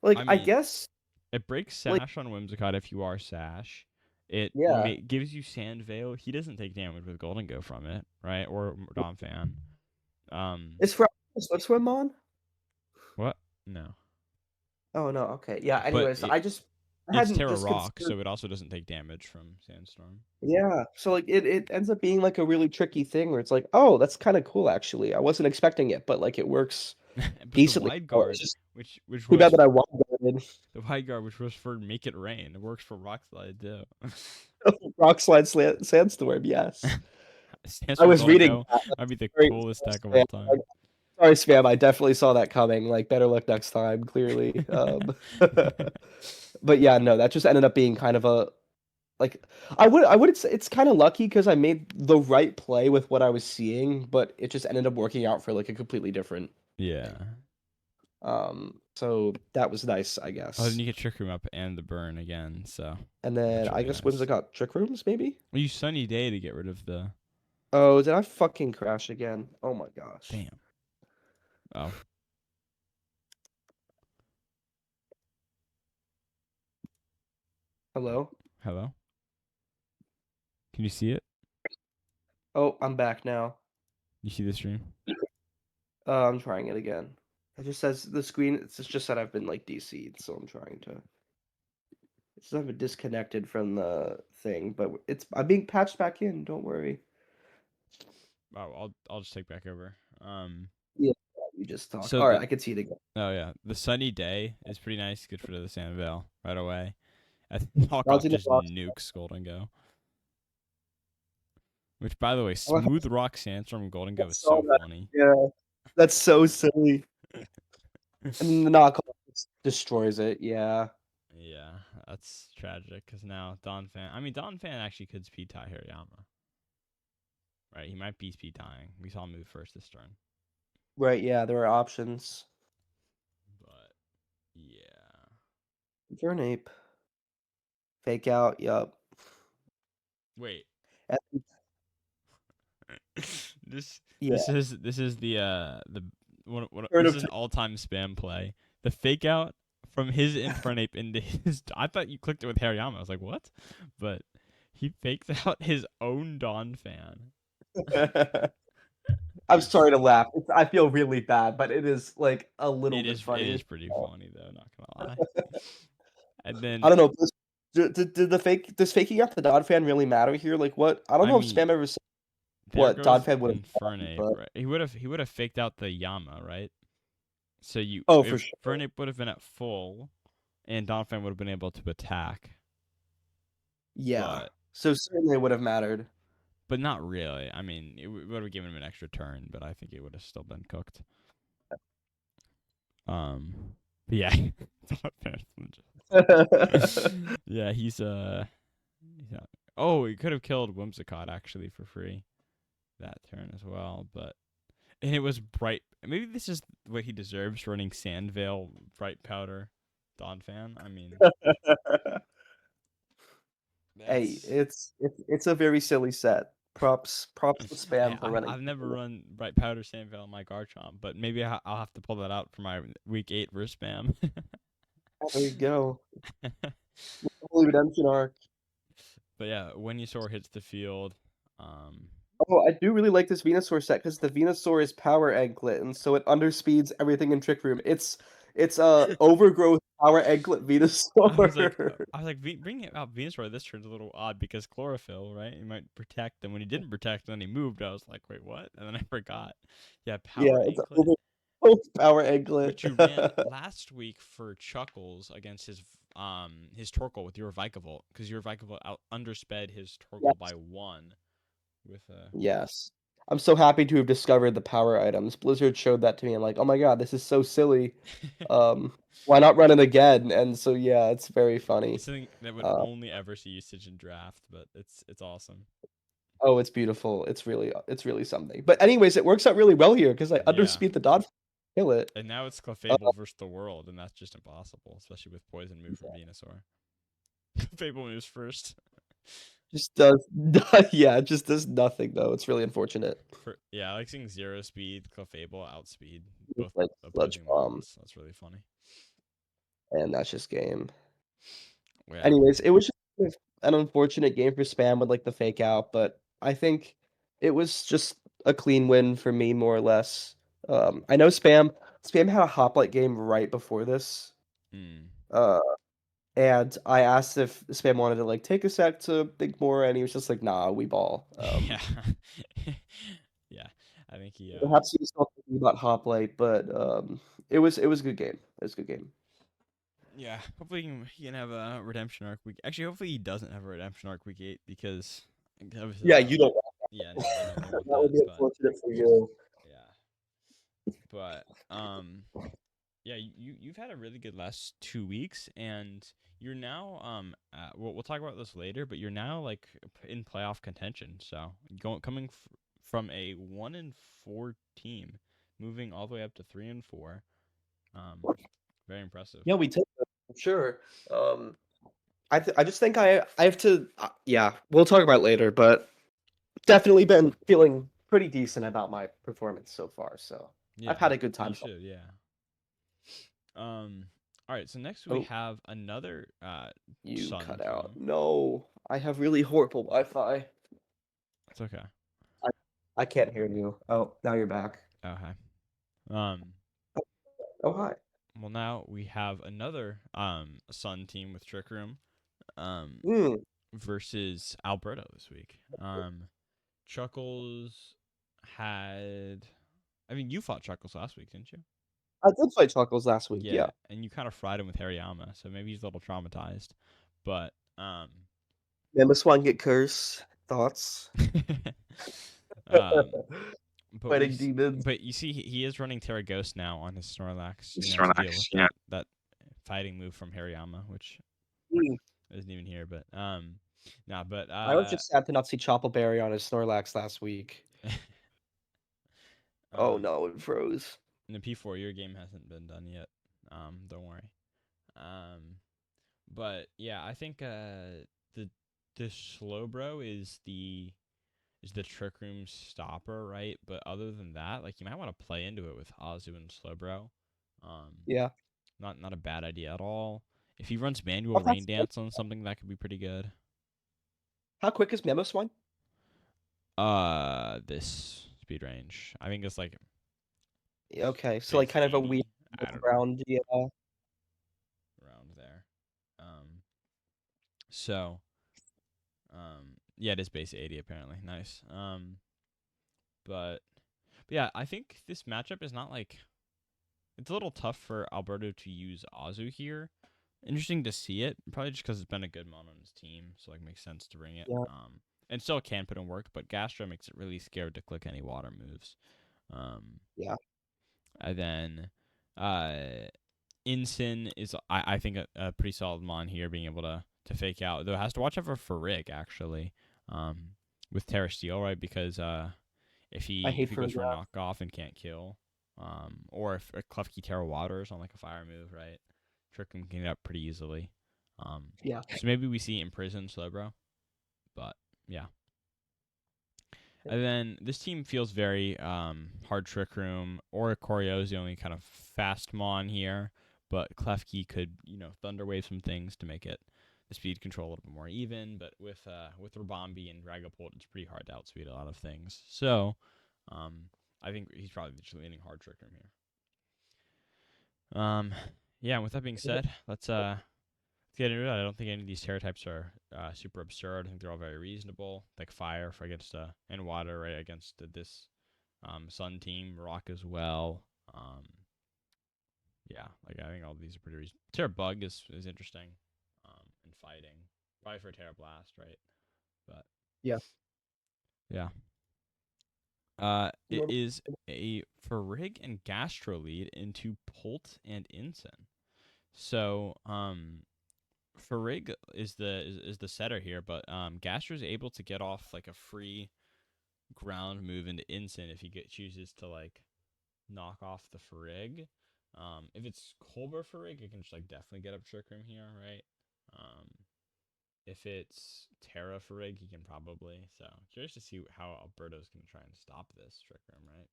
like, I I mean, guess, it breaks like, Sash on Whimsicott if you are Sash. It yeah, gives you Sand Veil. He doesn't take damage with Golden Go from it, right? Or Donphan. Um, it's for Slip Swim on. what? No. Oh no, okay, yeah. But Anyways, I it's hadn't Terra just Rock, considered. so it also doesn't take damage from Sandstorm. Yeah, so like it ends up being like a really tricky thing where it's like, oh, that's kind of cool actually. I wasn't expecting it, but like it works But the decently. wide Oh, it's guard, just which too bad was that I won. the wide guard, which was for Make It Rain, it works for Rock Slide too. Rock Slide Sandstorm, yes. I Sandstorm was Golden reading Go that. might be the Sorry, coolest deck of spam. all time. Sorry, spam. I definitely saw that coming. Like, better luck next time, clearly. But yeah, no, that just ended up being kind of a like I would say it's kind of lucky because I made the right play with what I was seeing, but it just ended up working out for like a completely different Yeah. thing. So that was nice, I Oh, then guess. you get Trick Room up and the burn again, so And then that's I really guess Whimsicott nice. got Trick Rooms, maybe? Well, you Sunny Day to get rid of the. Oh, did I fucking crash again? Oh my gosh. Damn. Oh, Hello? hello. Can you see it? Oh, I'm back now. You see the stream? I'm trying it again. It just says the screen. It's just that I've been like DC'd, so I'm trying to. It's not been disconnected from the thing, but I'm being patched back in. Don't worry. Oh, I'll just take back over. Yeah, you just talk. So All right, the I can see it again. oh yeah, the sunny day is pretty nice. Good for the Sandvale right away. Knockoff Dodging the just rocks. nukes Golden Go. Which, by the way, I love how Smooth Rock Sandstorm Golden I Go is saw so that. funny. Yeah, that's so silly. And then the knockoff just destroys it. Yeah. Yeah, that's tragic because now Don Fan. I mean, Don Fan actually could speed tie Hirayama, right? He might be speed tying. We saw him move first this turn, Right. Yeah, there are options. but yeah. Vernape. Fake out. Yup. Wait, And- this Yeah. this is the one Turn this of is an all time spam play. The fake out from his Infernape into his. I thought you clicked it with Hariyama. I was like, what? But he fakes out his own Don Fan. I'm sorry to laugh. I feel really bad, but it is like a little It bit is funny. pretty funny though. Not gonna lie. And I then don't know. Did the fake does faking out the Dodd fan really matter here? Like what? I don't I know if mean, Spam ever said there what Dodd goes fan would have done, Infernape. but Right? He would have faked out the Yama, right? So you oh, for if sure. Infernape would have been at full, and Donphan would have been able to attack, Yeah. but So certainly it would have mattered. not really. I mean, it would have given him an extra turn, but I think it would have still been cooked. But yeah, yeah, yeah. Oh, he could have killed Whimsicott actually for free that turn as well, but and it was bright. Maybe this is what he deserves running Sandvale Bright Powder Dawn Fan. I mean, Hey, that's it's a very silly set. Props to hey, Spam for running. I've never run Bright Powder Sandvale on my Garchomp, but maybe I'll have to pull that out for my week 8 versus spam. Oh, there you go. Holy Redemption arc. But yeah, when Venusaur hits the field, um, Oh, I do really like this Venusaur set because the Venusaur is power anklet, and so it underspeeds everything in Trick Room. It's overgrowth power anklet Venusaur. I was like, bringing out Venusaur this turn's a little odd because chlorophyll, right? He might protect, and when he didn't protect, and then he moved. I was like, wait, what? And then I forgot. Yeah, Yeah, power it's anklet, overgrowth power anklet. which you ran last week for Chuckles against his Torkoal with your Vikavolt because your Vikavolt out undersped his Torkoal by Yes. 1 with a. Yes. I'm so happy to have discovered the power items. Blizzard showed that to me. I'm like, oh my god, this is so silly. Um, why not run it again? And so yeah, it's very It's funny. something that would Uh, only ever see usage in draft, but it's awesome. oh, it's beautiful. It's really something. But anyways, it works out really well here because I Yeah. underspeed the dot, kill it. And now it's Uh, Clefable versus the world, and that's just impossible, especially with Poison move from Venusaur. Clefable moves first. just does yeah, it just does nothing though. It's really unfortunate. Yeah, I like seeing zero speed, Clefable outspeed It's both like sludge opposing bomb, mons. That's really funny. and that's just game. Yeah. Anyways, it was just kind of an unfortunate game for Spam with like the fake out, but I think it was just a clean win for me, more or less. I know Spam had a hoplite game right before this, Mm. uh, and I asked if Spam wanted to like take a sec to think more, and he was just like, "Nah, we ball." Yeah. Yeah. I think he Perhaps he was still thinking about hoplite, but it was a good game. It was a good game. yeah, hopefully he can have a redemption arc week. Actually, hopefully he doesn't have a redemption arc week 8 because of Yeah, you don't want yeah, no, I don't that. want That would that, be but unfortunate for you. yeah. But yeah, you've had a really good last 2 weeks, and you're now we'll talk about this later, but you're now like in playoff contention. So coming from a 1-4 team, moving all the way up to 3-4. Um, very impressive. Yeah, we took that for sure. Um, I just think I have to yeah, we'll talk about it later, but definitely been feeling pretty decent about my performance so far. So I've Yeah, had a good you time. should. Yeah. Um. All right. So next we Oh, have another you Sun cut out. team. No, I have really horrible Wi-Fi. It's okay. I, I can't hear you. Oh, now you're back. Okay. Um. Oh, hi. Well, now we have another Sun team with Trick Room um Mm, versus Alberto this week. Chuckles had. I mean, you fought Chuckles last week, didn't you? I did fight Chuckles last week. Yeah, Yeah. and you kind of fried him with Hariyama, so maybe he's a little traumatized. But Mamoswine get curse. Thoughts? um, but Fighting demons. but you see, he is running Terra Ghost now on his Snorlax, to deal Snorlax. with Yeah. that fighting move from Hariyama, which Mm. isn't even here. But nah, but I was just sad to not see Choppleberry on his Snorlax last week. Oh um, no, it froze. the P4 your game hasn't been done yet. Don't worry. Um, but yeah, I think the the Slowbro is the Trick Room stopper, right? But other than that, like you might want to play into it with Azu and Slowbro. Um, Yeah. not a bad idea at all. If he runs How manual rain fast? dance on something, that could be pretty good. How quick is Mamoswine? This speed range, I think it's like Yeah, okay, so like base kind of a weird 80. I don't know, ground. Yeah. around there. Um, so yeah, it is base 80 apparently. Nice. But yeah, I think this matchup is not like it's a little tough for Alberto to use Azu here. Interesting to see it, probably just because it's been a good mon on his team, so like makes sense to bring it. Yeah. And still can put in work, but Gastro makes it really scared to click any water moves. Um, Yeah. and then, uh, Incin is I think a pretty solid mon here, being able to fake out. Though it has to watch out for Farig actually, with Terra Steel, right? Because I if hate he for goes for a knockoff and can't kill, or if Klefki Terra Waters on like a fire move, right? Trick him can get up pretty easily. yeah. So maybe we see Imprison Slowbro, but yeah. And then this team feels very hard Trick Room, or Koryo is the only kind of fast mon here, but Klefki could Thunder Wave some things to make it the speed control a little bit more even. But with Rabombi and Dragapult, it's pretty hard to outspeed a lot of things. So I think he's probably just leaning hard Trick Room here. Yeah. And with that being said, let's get into it. I don't think any of these Terra types are super absurd. I think they're all very reasonable. Like Fire for against and Water right against this Sun team, Rock as well. Um, yeah, like I think all these are pretty reasonable. Terra Bug is interesting. In fighting, probably for Terra Blast, right? But Yeah. yeah, it Normal. is a Farig and Gastro lead into Pult and Ensign. So Farig is the setter here, but Gastro is able to get off like a free ground move into Ensign if he chooses to like knock off the Farig. If it's Colbur Farig, it can just like definitely get up Trick Room here, right? Um, if it's Terra Farig, he can probably. So curious to see how Alberto's gonna try and stop this Trick Room, right?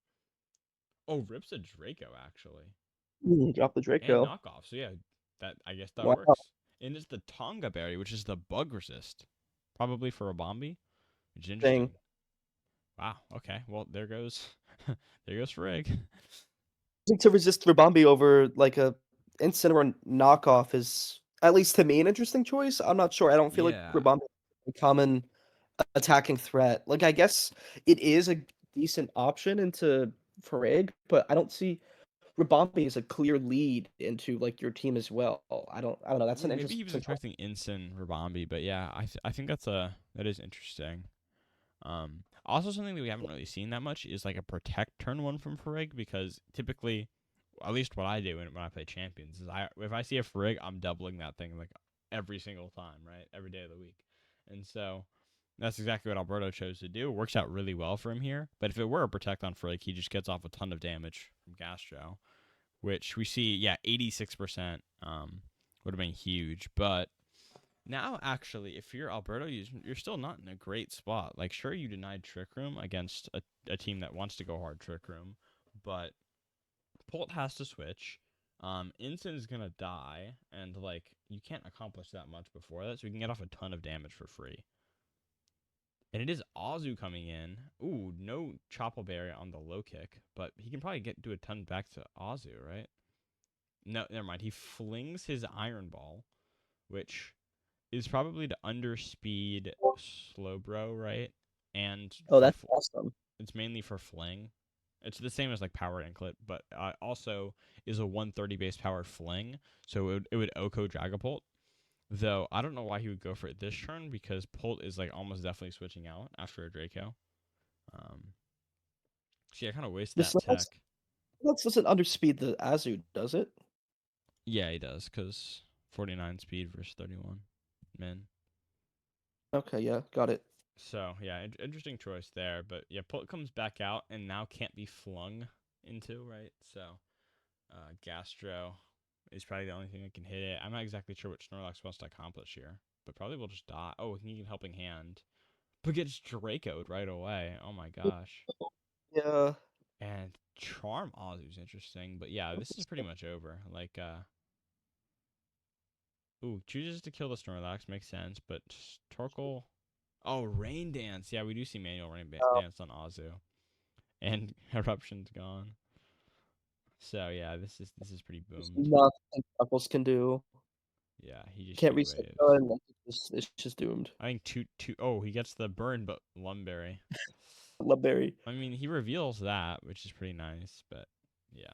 Oh, rips a Draco actually, Drop the and Draco. knockoff. So yeah, that I guess that Wow. works. And it's the Tonga Berry, which is the bug resist, probably for a Bombi, which is Thing. interesting. Wow. Okay. Well, there goes there goes Farig. To resist Ribombi over like a Incineroar knockoff is, at least to me, an interesting choice. I'm not sure. I don't feel like Yeah. Ribombi is a common attacking threat. Like I guess it is a decent option into Farig, but I don't see Ribombi as a clear lead into like your team as well. I don't know. That's an Maybe he was interesting. expecting Ensign Rabambi, but yeah, I think that is interesting. Also something that we haven't really seen that much is like a protect turn one from Farig, because typically, at least what I do when I play champions is if I see a Farig, I'm doubling that thing like every single time, right? Every day of the week. And so that's exactly what Alberto chose to do. It works out really well for him here. But if it were a protect on Farig, he just gets off a ton of damage from Gastro, which we see, yeah, 86% would have been huge. But now, actually, if you're Alberto, you're still not in a great spot. Like, sure, you denied Trick Room against a team that wants to go hard Trick Room, but Pult has to switch. Instant going to die, and, like, you can't accomplish that much before that, so we can get off a ton of damage for free. And it is Azu coming in. Ooh, no Choppleberry on the low kick, but he can probably do a ton back to Azu, right? No, never mind. He flings his Iron Ball, which is probably to underspeed Slowbro, right? And Oh, for that's awesome. it's mainly for fling. It's the same as like power anklet, but also is a 130 base power fling, so it would Oko Dragapult. Though I don't know why he would go for it this turn because Pult is like almost definitely switching out after a Draco. Um, so yeah, kind of waste This that tech. doesn't underspeed the Azu, does it? Yeah, he does because 49 speed versus 31 min. Okay, yeah, got it. So yeah, interesting choice there. But yeah, Pult comes back out and now can't be flung into, right? So Gastro is probably the only thing that can hit it. I'm not exactly sure what Snorlax wants to accomplish here, but probably will just die. Oh, he can helping hand, but gets Dracoed right away. Oh my gosh. Yeah. And Charm Azu's interesting, but yeah, this is pretty much over. Like, ooh, chooses to kill the Snorlax makes sense, but Torkoal. Oh, Rain Dance. Yeah, we do see manual Dance on Azu, and Eruption's gone. So yeah, this is pretty There's boomed. nothing Knuckles can do. Yeah, he just Can't heat reset waves. gun. It's just doomed. I think two. Oh, he gets the burn, but Lumberry. Lumberry. I mean, he reveals that, which is pretty nice, but yeah,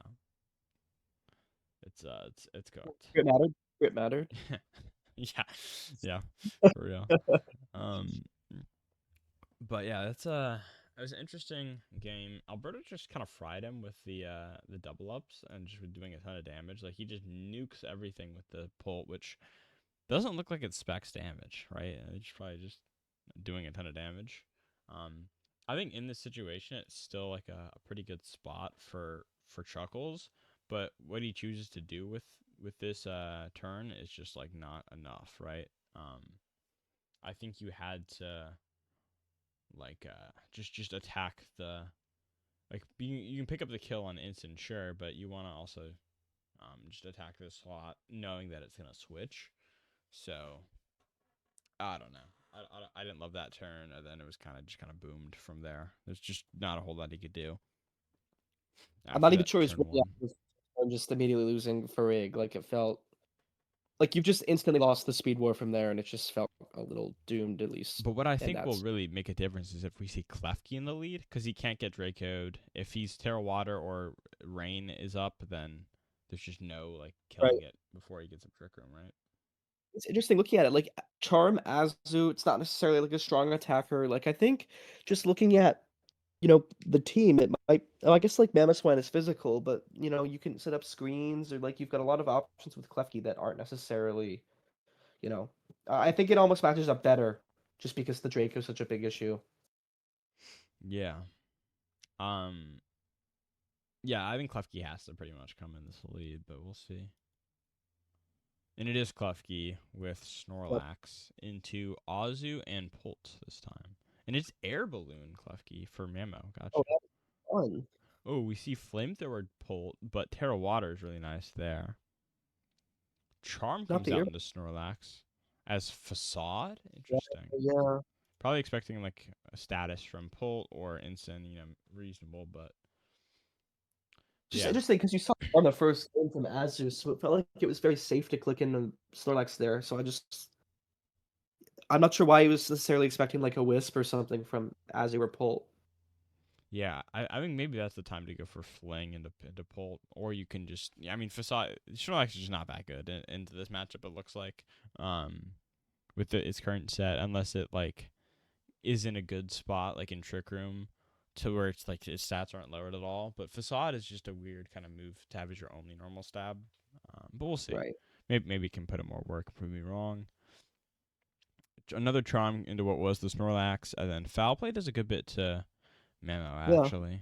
it's cooked. Grit mattered. Grit mattered. Yeah, yeah, for real. Um, but yeah, it was an interesting game. Alberto just kind of fried him with the double ups and just doing a ton of damage. Like he just nukes everything with the Pult, which doesn't look like it specs damage, right? It's probably just doing a ton of damage. Um, I think in this situation, it's still like a pretty good spot for Chuckles, but what he chooses to do with this turn is just like not enough, right? I think you had to like just attack the like you can pick up the kill on instant, sure, but you want to also just attack this slot knowing that it's gonna switch. So I don't know. I didn't love that turn, and then it was kind of boomed from there. There's just not a whole lot he could do I'm not after even that sure he's turn really one. I'm just immediately losing Farig. Like it felt like you've just instantly lost the speed war from there, and it just felt a little doomed at least. But what I And think will that's really make a difference is if we see Klefki in the lead, because he can't get Dracoed. If he's Terra Water or Rain is up, then there's just no like right. killing it before he gets a Trick Room, right? It's interesting looking at it. Like Charm Azu, it's not necessarily like a strong attacker. Like I think just looking at the team, it might. Oh, I guess like Mammoth is physical, but you can set up screens or like you've got a lot of options with Klefki that aren't necessarily. You know, I think it almost matches up better just because the Draco is such a big issue. Yeah. Um. Yeah, I think Klefki has to pretty much come in this lead, but we'll see. And it is Klefki with But Snorlax into Azu and Pult this time. And it's Air Balloon Klefki for Mamo. oh, Gotcha. that's fun. Oh, we see Flamethrower Pult, but Terra Water is really nice there. Charm Not comes the out air. into Snorlax as Facade. Yeah, Interesting. yeah. Probably expecting like a status from Pult or Ensign, reasonable, but Just yeah. interesting because you saw on the first game from Azus, so it felt like it was very safe to click into Snorlax there. So I'm not sure why he was necessarily expecting like a Wisp or something from Azu or Pult. Yeah, I think maybe that's the time to go for Fling into Pult, or you can just I mean Facade Snorlax is just not that good into this matchup. It looks like, um, with its current set, unless it like is in a good spot like in Trick Room, to where it's like its stats aren't lowered at all. But Facade is just a weird kind of move to have as your only normal stab. But we'll see. Right. Maybe it can put in more work. Prove me wrong. Another charm into what was the Snorlax, and then Foul Play does a good bit to Memo Yeah. actually.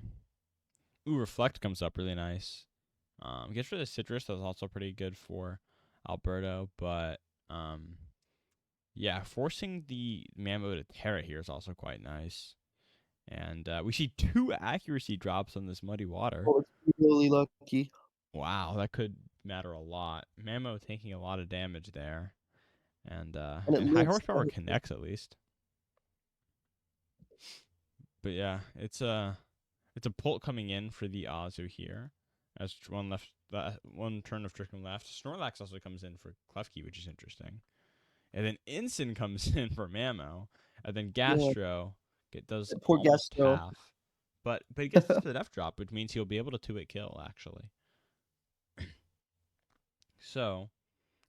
Ooh, Reflect comes up really nice. Gets rid of Citrus. That's also pretty good for Alberto. But yeah, forcing the Mammo to Terra here is also quite nice. And we see two accuracy drops on this Muddy Water. Well, it's really lucky. Wow, that could matter a lot. Mammo taking a lot of damage there. And it And high lives. horsepower connects at least. But yeah, it's a Pult coming in for the Azu here. as one left, one turn of Trick Room left. Snorlax also comes in for Klefki, which is interesting. And then Ensign comes in for Mamo. And then Yeah, Gastro does poor almost Gusto. half. But he gets the death drop, which means he'll be able to 2-hit kill, actually. So,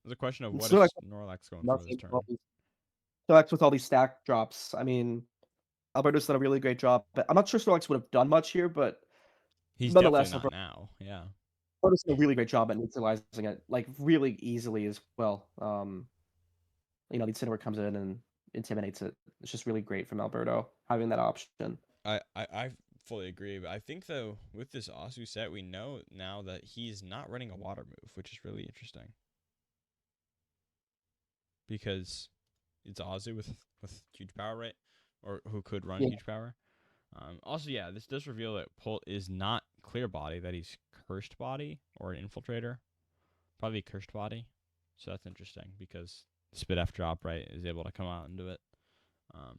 there's a question of what Snorlax is Snorlax going for this nothing. turn. Snorlax with all these stack drops. I mean, Alberto's done a really great job, but I'm not sure Snorlax would have done much here, but He's definitely nonetheless, not now. Yeah. Alberto's done a really great job at neutralizing it, like really easily as well. The Incineroar comes in and intimidates it. It's just really great from Alberto having that option. I fully agree, but I think though with this Asu set, we know now that he's not running a water move, which is really interesting because it's Azu with huge power, right? Or who could run Yeah, huge power. Also, yeah, this does reveal that Pult is not clear body; that he's cursed body or an infiltrator, probably cursed body. So that's interesting because spit F drop right is able to come out and do it. Um,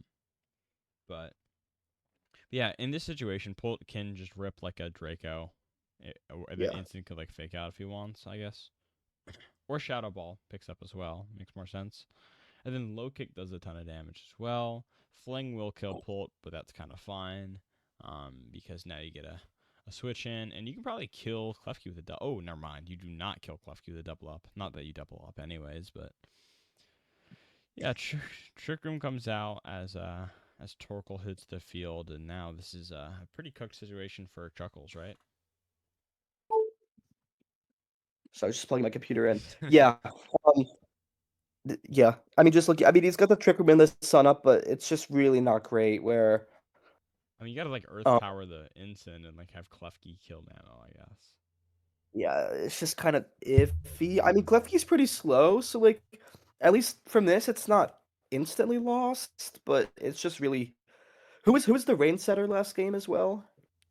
but yeah, in this situation, Pult can just rip like a Draco, and then yeah. Instant could like fake out if he wants, I guess. Or Shadow Ball picks up as well, makes more sense. And then Low Kick does a ton of damage as well. Fling will kill Pult, but that's kind of fine, because now you get a switch in, and you can probably kill Klefki with a double. Oh, never mind, you do not kill Klefki with a double up. Not that you double up anyways, but yeah, Trick Room comes out as Torkoal hits the field, and now this is a pretty cooked situation for Chuckles, right? So I was just plugging my computer in. Yeah. Yeah. I mean, just look. I mean, he's got the Trick Room in the Sun Up, but it's just really not great. Where, I mean, you gotta like Earth um, Power the Ensign and like have Klefki kill Nano, I guess. yeah, it's just kind of iffy. I mean, Klefki's pretty slow, so like, at least from this, it's not instantly lost, but it's just really. Who was the rain setter last game as well?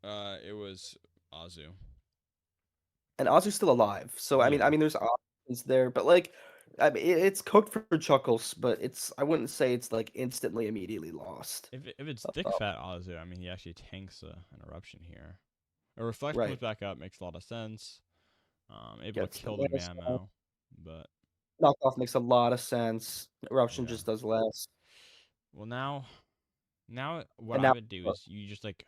It was Azu. And Azu's still alive, so I mean, Yeah. there's options there, but like, I mean, it's cooked for Chuckles, but I wouldn't say it's like instantly immediately lost. If it's thick Uh, fat Azu, I mean, he actually tanks an eruption here. A reflect comes right. back up, makes a lot of sense. Able to Gets the kill the last Mamo, but knockoff makes a lot of sense. Eruption yeah. just does less, Well, now what and I now would do is you just like,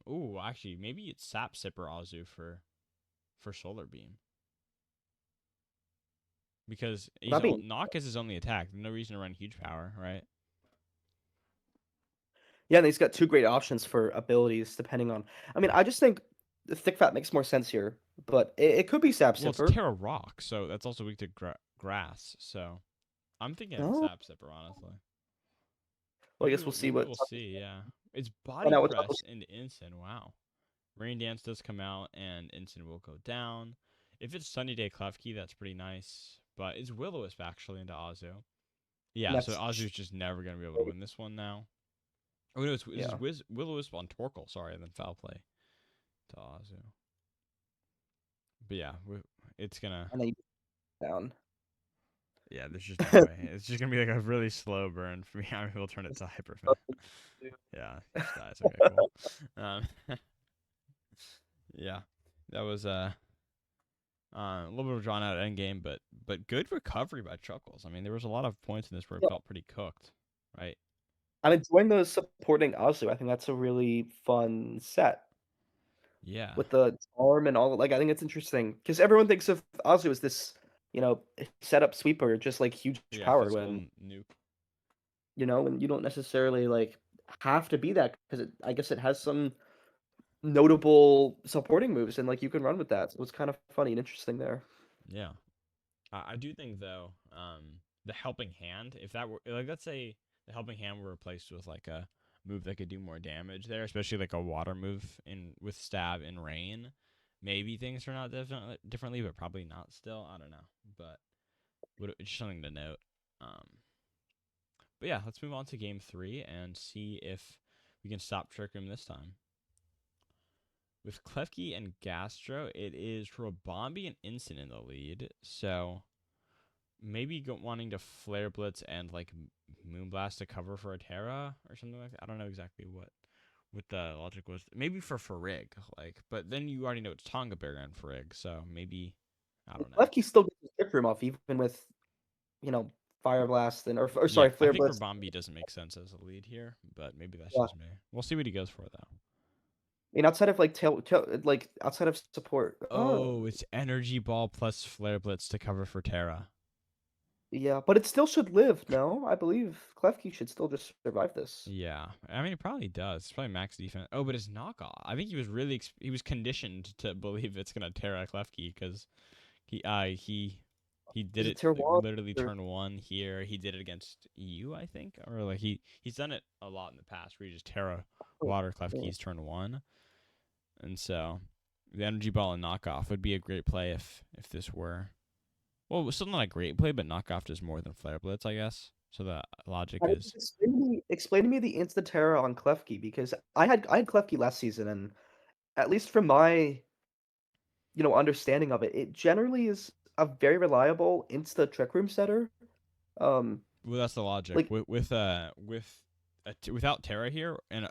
ooh, actually, maybe it's Sap Sipper Azu for Solar Beam because that'd be knock is his only attack. There's no reason to run huge power, right? yeah. And he's got two great options for abilities depending on. I mean, I just think the thick fat makes more sense here, but it could be Sap Well, it's Sipper. Terra Rock, so that's also weak to grass. So I'm thinking it's Oh, Sap Sipper, honestly. well, I guess we'll see Maybe what. we'll see. Yeah, it's Find Body out what Press Chuckles. into Ensign. Wow, Rain Dance does come out, and Ensign will go down. If it's Sunny Day Klefki, that's pretty nice. But it's Will-O-Wisp actually into Azu. And Yeah, so that's Azu's just never gonna be able to win this one now. Oh no, this is yeah, Will-O-Wisp on Torkoal. Sorry, and then foul play to Azu. But yeah, it's gonna. and then you down. Yeah, there's just no way. It's just gonna be like a really slow burn for me. I mean, we'll turn it to hyper. Yeah, he just dies. Okay, cool. Um, yeah, that was a little bit of a drawn out end game, but good recovery by Chuckles. I mean, there was a lot of points in this where it felt pretty cooked, right? I'm enjoying the supporting Azu. I think that's a really fun set Yeah, with the arm and all. Like, I think it's interesting because everyone thinks of Azu as this, setup sweeper, just like huge yeah, power. physical When nuke. and you don't necessarily like have to be that because I guess it has some notable supporting moves and like you can run with that. So it's kind of funny and interesting there. Yeah, I do think though, the helping hand, if that were like, let's say the helping hand were replaced with like a move that could do more damage there, especially like a water move in with stab and rain, maybe things turn out differently, but probably not. Still, I don't know, but it's just something to note. Um, but yeah, let's move on to game three and see if we can stop Trick Room this time. With Klefki and Gastro, it is Robombi and Instant in the lead. So maybe wanting to Flare Blitz and like Moonblast to cover for a Terra or something like that. I don't know exactly what the logic was. Maybe for Farig, like, but then you already know it's Tonga Bear and Farig, so maybe I don't know. Lefkey still gets his trick room off even with Fire Blast or Yeah, sorry, I Flare think Blitz. Rabambi doesn't make sense as a lead here, but maybe that's Yeah. just me. We'll see what he goes for though. Outside of like like outside of support. Oh, it's Energy Ball plus Flare Blitz to cover for Terra. Yeah, but it still should live. No, I believe Klefki should still just survive this. Yeah, I mean it probably does. It's probably max defense. Oh, but it's knockoff. I think he was he was conditioned to believe it's gonna Terra Klefki because he did Is it it tier like, one? literally Or, turn one here. He did it against you, I think, or like he's done it a lot in the past where he just Terra oh, Water yeah. Klefki's turn one, and so the Energy Ball and knockoff would be a great play if this were. Well, it was still not a great play, but knockoff does more than Flare Blitz, I guess. So the logic is Explain to me the Insta Terra on Klefki because I had Klefki last season and at least from my understanding of it, it generally is a very reliable Insta Trick Room setter. Um, well, that's the logic like without Terra here and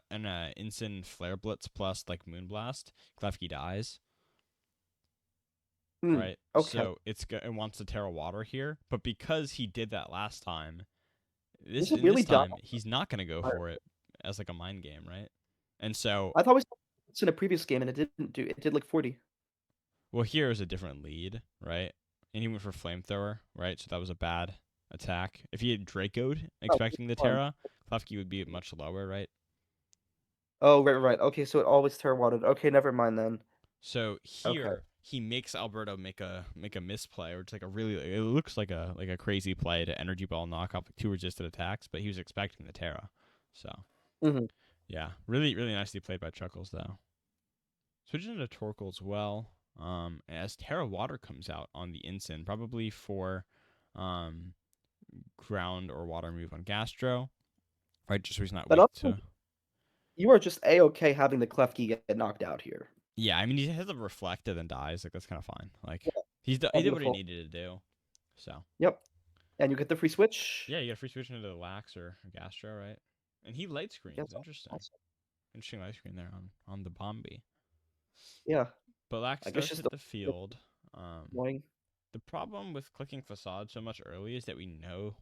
instant Flare Blitz plus like Moonblast, Klefki dies, right? okay, So it wants to Terra Water here, but because he did that last time, this this is in really this dumb. time he's not gonna go for it as like a mind game, right? And so I thought we saw this in a previous game and it did like 40. well, here is a different lead, right? And he went for Flamethrower, right? So that was a bad attack. If he had Dracoed Oh, expecting the fun. Terra, Klefki would be much lower, right? Oh, right. Okay, so it always Terra watered. Okay, never mind then. So Okay. here he makes Alberto make a misplay, or it's like a really it looks like a crazy play to Energy Ball knock off like two resisted attacks, but he was expecting the Terra. So Hmm. yeah, really nicely played by Chuckles though. Switching to Torkoal as well. As Terra Water comes out on the Ensign, probably for um ground or water move on Gastro, right? Just so he's not But weak also, to. you are just a-okay having the Klefki get knocked out here. Yeah, I mean he has a reflect and then dies. Like that's kind of fine. Like Yeah. he Oh, did what he beautiful. needed to do. So Yep. And you get the free switch. yeah, you got a free switch into the Lax or Gastro, right? And he light Yeah, screens. that's Interesting, awesome. interesting light screen there on the Bombi. Yeah. But Lax I guess does just hit the field. annoying. The problem with clicking Facade so much early is that we know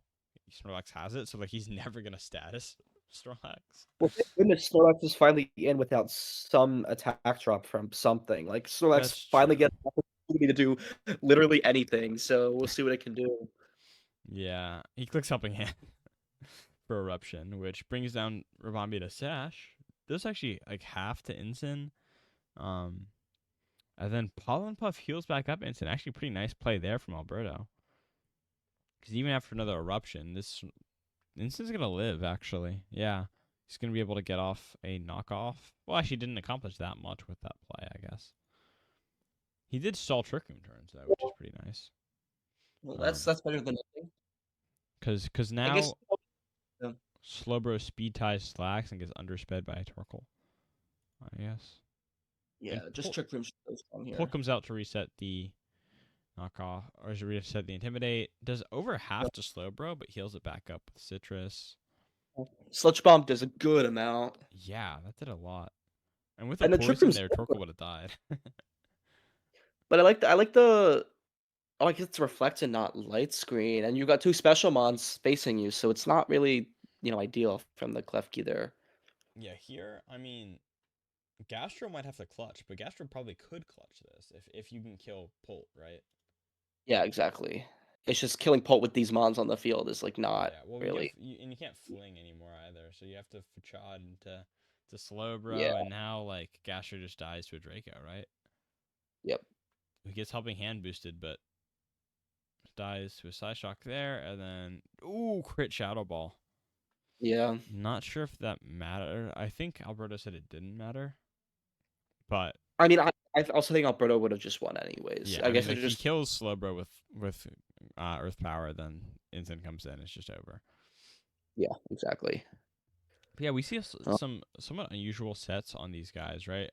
Snorlax has it, so like he's never gonna status Snorlax. Well, thank goodness Snorlax is finally in without some attack drop from something. Like Snorlax That's finally true. gets the opportunity to do literally anything. So we'll see what it can do. Yeah, he clicks Helping Hand for Eruption, which brings down Rabambi to Sash. This actually like half to Ensign. Um, and then Pollen Puff heals back up Ensign. Actually, pretty nice play there from Alberto. Because even after another Eruption, this Ensign's gonna live. Actually, yeah, he's gonna be able to get off a knockoff. Well, actually, didn't accomplish that much with that play, I guess. He did stall Trick Room turns though, which is pretty nice. Well, Um, that's better than nothing. cause I guess. now Slowbro speed ties Slacks and gets undersped by a Torkoal, I guess. And Yeah, just Trick Room should go strong Pull here. comes out to reset the knockoff, or to reset the Intimidate. Does over half to Slowbro, but heals it back up with Citrus. Sludge Bomb does a good amount. Yeah, that did a lot. And with the And the Trick poison Room's there, Torkoal would have died. but I like the I guess it's reflect and not light screen, and you've got two special mons facing you, so it's not really, ideal from the Klefki there. Yeah, here, I mean, Gastro might have to clutch, but Gastro probably could clutch this if you can kill Polt, right? Yeah, exactly. It's just killing Polt with these mons on the field is like not Yeah, well, really. and you can't fling anymore either, so you have to Fachad to Yeah. Slowbro, and now like Gastro just dies to a Draco, right? Yep. He gets Helping Hand boosted, but dies to a Side Shock there, and then crit Shadow Ball. Yeah. Not sure if that mattered. I think Alberto said it didn't matter, but I mean, I also think Alberto would have just won anyways. yeah, I I mean, guess it like he just kills Slowbro with Earth Power, then Instant comes in, it's just over. yeah, exactly. But yeah, we see Oh, some somewhat unusual sets on these guys, right?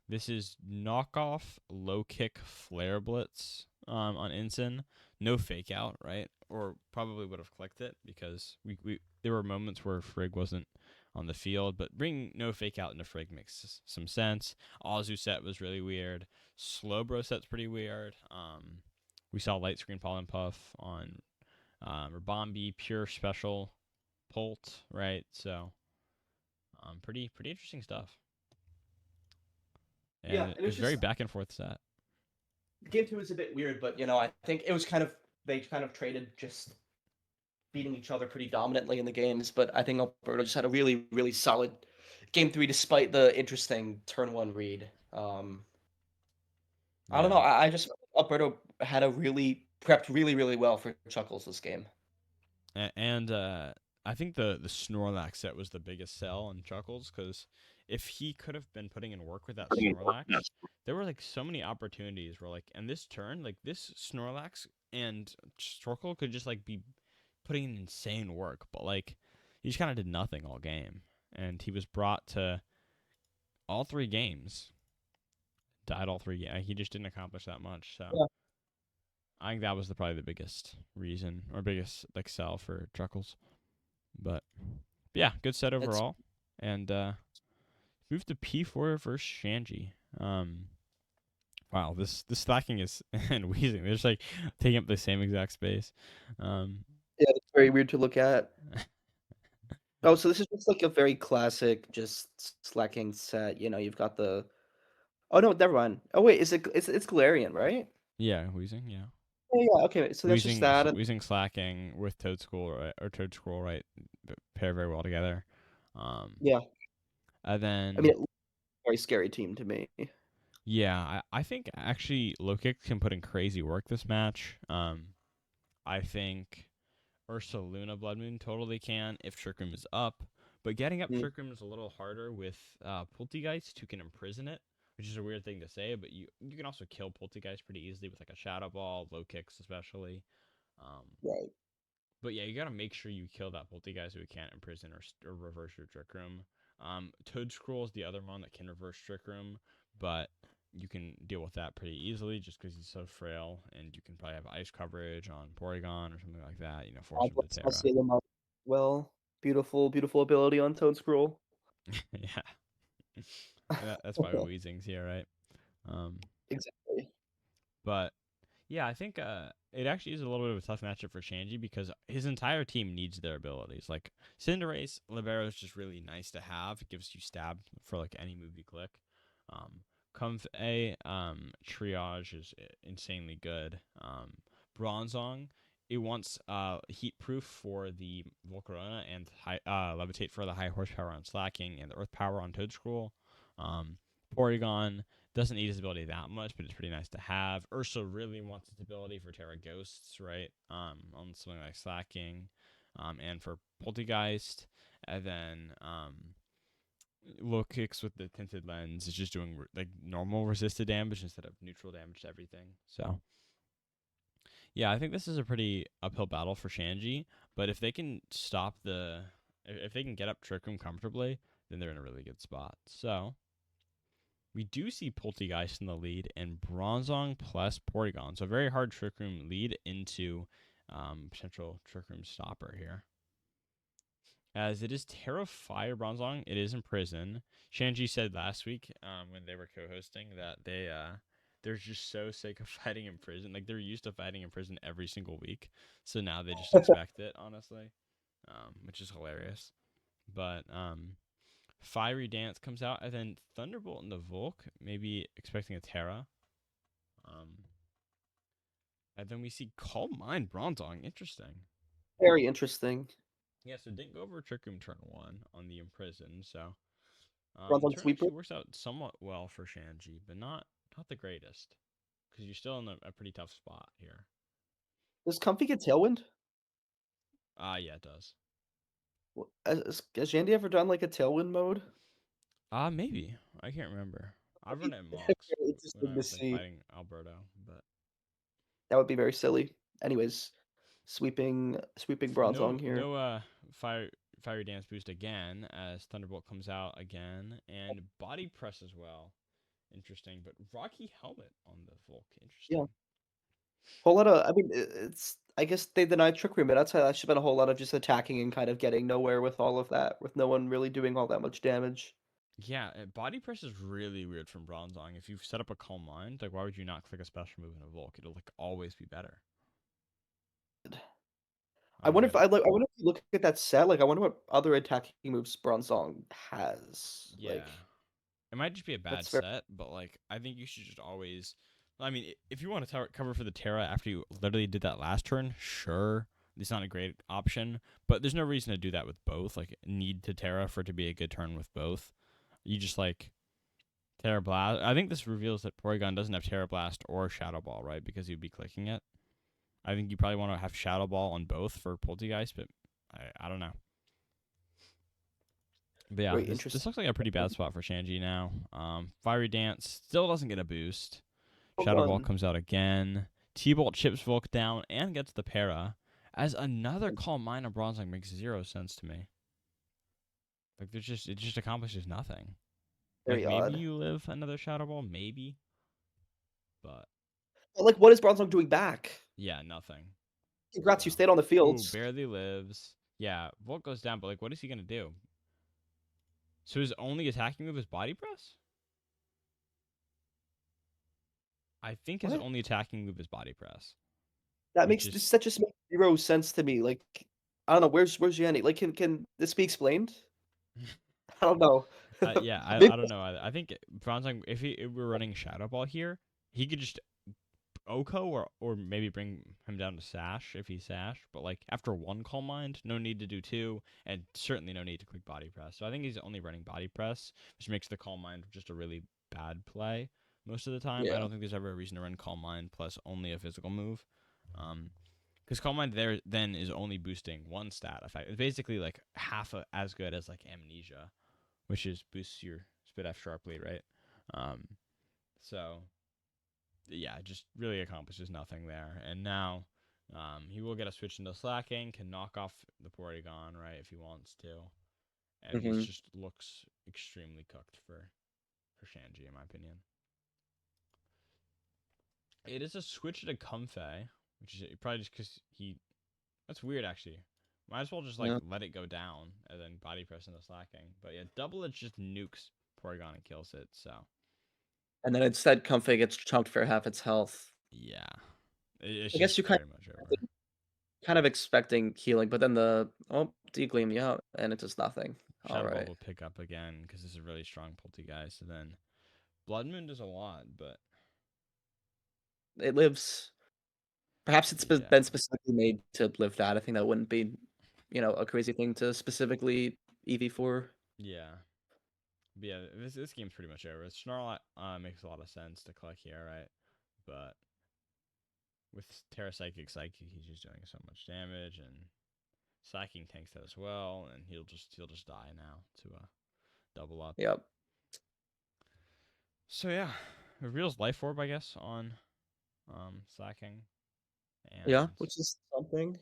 This is knockoff low kick flare blitz on Ensign, no fake out, right? Or probably would have clicked it because we there were moments where Frigg wasn't on the field, but bring no fake out into Frig makes some sense. Azu set was really weird. Slowbro set's pretty weird. We saw light screen pollen puff on Rabombi, pure special Polt, right? So pretty interesting stuff. Yeah, And it and it's was very just back and forth set. game two is a bit weird, but I think it was they kind of traded just beating each other pretty dominantly in the games. But I think Alberto just had a really really solid game three despite the interesting turn one read. I don't know. Yeah. I just Alberto had a really prepped really really well for Chuckles this game. And I think the Snorlax set was the biggest sell on Chuckles because if he could have been putting in work with that Snorlax, there were like so many opportunities where like and this turn like this Snorlax and Torkoal could just like be putting in insane work, but like he just kind of did nothing all game, and he was brought to all three games, died all three. Yeah, he just didn't accomplish that much. So Yeah, I think that was probably the biggest reason or biggest like sell for Chuckles. But yeah, good set it's overall. And move to P4 versus Shanji. Wow, this stacking is and wheezing. They're just like taking up the same exact space. Um, yeah, it's very weird to look at. Oh, so this is just like a very classic, just slacking set. You've got the. Oh no, never mind. Oh wait, it's Galarian, right? yeah, wheezing. Yeah, Oh yeah, okay. So that's just that, and wheezing slacking with Toad School right, or Toad Scroll right pair very well together. Um, yeah. and I mean, then it's a very scary team to me. yeah, I think actually Lokic can put in crazy work this match. I think Ursaluna Blood Moon totally can if Trick Room is up, but getting up Mm, Trick Room is a little harder with Poltegeist, who can imprison it, which is a weird thing to say, but you can also kill Poltegeist pretty easily with like a Shadow Ball, low kicks especially. Um, right. but yeah, you gotta make sure you kill that Poltegeist who can't imprison or reverse your Trick Room. Toad Scroll is the other one that can reverse Trick Room, but you can deal with that pretty easily just because he's so frail, and you can probably have ice coverage on Porygon or something like that. Force him to Complex Terra. Muscle, well, beautiful, beautiful ability on Toad Scroll. Yeah, that's why Weezing's here, right? Um, Exactly. but yeah, I think it actually is a little bit of a tough matchup for Shanji because his entire team needs their abilities. Like Cinderace, Libero is just really nice to have. It gives you stab for like any move you click. Comfey, Triage is insanely good. Bronzong, it wants heat proof for the Volcarona and levitate for the high horsepower on Slacking and the earth power on Toedscroll. Porygon doesn't need his ability that much, but it's pretty nice to have. Ursa really wants its ability for Terra Ghosts, right? On something like Slacking, and for Poltegeist, and then low kicks with the tinted lens is just doing like normal resisted damage instead of neutral damage to everything. So yeah, I think this is a pretty uphill battle for Shanji. But if they can stop if they can get up Trick Room comfortably, then they're in a really good spot. So we do see Poltegeist in the lead and Bronzong plus Porygon. So a very hard Trick Room lead into potential Trick Room stopper here. As it is Terra Fire Bronzong, it is in prison. Shanji said last week when they were co-hosting that they're just so sick of fighting in prison. Like they're used to fighting in prison every single week, so now they just expect it. Honestly, which is hilarious. But Fiery Dance comes out, and then Thunderbolt and the Volk, maybe expecting a Terra. Um, and then we see Calm Mind Bronzong. Interesting. Very interesting. Yeah, so didn't go over Trick Room turn one on the Imprison, so Runs on turn Sweeper. actually works out somewhat well for Shanji, but not the greatest because you're still in a pretty tough spot here. Does Comfy get Tailwind? Yeah, it does. Has Shandy ever done like a Tailwind mode? Maybe I can't remember. That'd I've be run it in mocks very when interesting I to was like see. fighting Alberto, but That would be very silly. Anyways, sweeping no Bronzong here. fiery dance boost again as Thunderbolt comes out again and body press as well. Interesting, but Rocky helmet on the Volk. Yeah. Interesting. Whole lot of I mean, it's I guess they denied Trick Room, but that's that should been a whole lot of just attacking and kind of getting nowhere with all of that, with no one really doing all that much damage. Yeah, body press is really weird from Bronzong. If you set up a Calm Mind, like why would you not click a special move in a Volk? It'll like always be better. Um, I wonder if you look at that set, like, I wonder what other attacking moves Bronzong has, yeah, like, it might just be a bad that's very set, but like I think you should just always. I mean, if you want to cover for the Terra after you literally did that last turn, sure, it's not a great option, but there's no reason to do that with both. Like need to Terra for it to be a good turn with both. You just like Terra Blast. I think this reveals that Porygon doesn't have Terra Blast or Shadow Ball, right? Because you'd be clicking it. I think you probably want to have Shadow Ball on both for Poltegeist, but I don't know. But yeah, very this interesting. looks like a pretty bad spot for Shanji now. Fiery Dance still doesn't get a boost. Hold Shadow Ball on. comes out again. T-Bolt chips Volk down and gets the para. As another Calm Mind on Bronzong makes zero sense to me. Like it just accomplishes nothing. Like Very maybe odd. you live another Shadow Ball, maybe, but But, like, what is Bronzong doing back? yeah, nothing. Congrats, you So, stayed on the ooh, fields. barely lives. Yeah, Volk goes down, but like, what is he gonna do? So his only attacking move is Body Press. I think his What? only attacking move is Body Press, That which makes that just makes 0 sense to me, like, I don't know, where's Yanni? Like, can this be explained? I don't know. yeah, Maybe I don't know. I think Bronzong, if we're running Shadow Ball here, he could just Oko or maybe bring him down to Sash if he's Sash. But like after one Calm Mind, no need to do two, and certainly no need to click Body Press. So I think he's only running Body Press, which makes the Calm Mind just a really bad play most of the time. I yeah. don't think there's ever a reason to run Calm Mind plus only a physical move. Because Calm Mind there then is only boosting one stat effect. It's basically like as good as like Amnesia, which is boosts your spit F sharply, right? Um, so yeah, it just really accomplishes nothing there. And now he will get a switch into slacking, can knock off the Porygon, right, if he wants to. And he Mhm. just looks extremely cooked for Shanji, in my opinion. It is a switch to Comfey, which is probably just because he. That's weird, actually. Might as well just like Yeah. let it go down and then body press into slacking. But yeah, double it just nukes Porygon and kills it. So And then instead, Comfey gets chunked for half its health. yeah, it's I guess just you very much over. kind of expecting healing, but then do you gleam me out, and it does nothing. Shadow Ball Alright. will pick up again because this is a really strong Pulti guy. So then Blood Moon does a lot, but It lives. Perhaps it's yeah, been specifically made to live that. I think that wouldn't be, a crazy thing to specifically EV4. yeah, but yeah. This game's pretty much over. Snarl makes a lot of sense to click here, right? But with Terra Psychic, he's just doing so much damage, and Sacking tanks that as well, and he'll just die now to double up. Yep. So yeah, reveals Life Orb, I guess, on Sacking, Yeah, and which is something.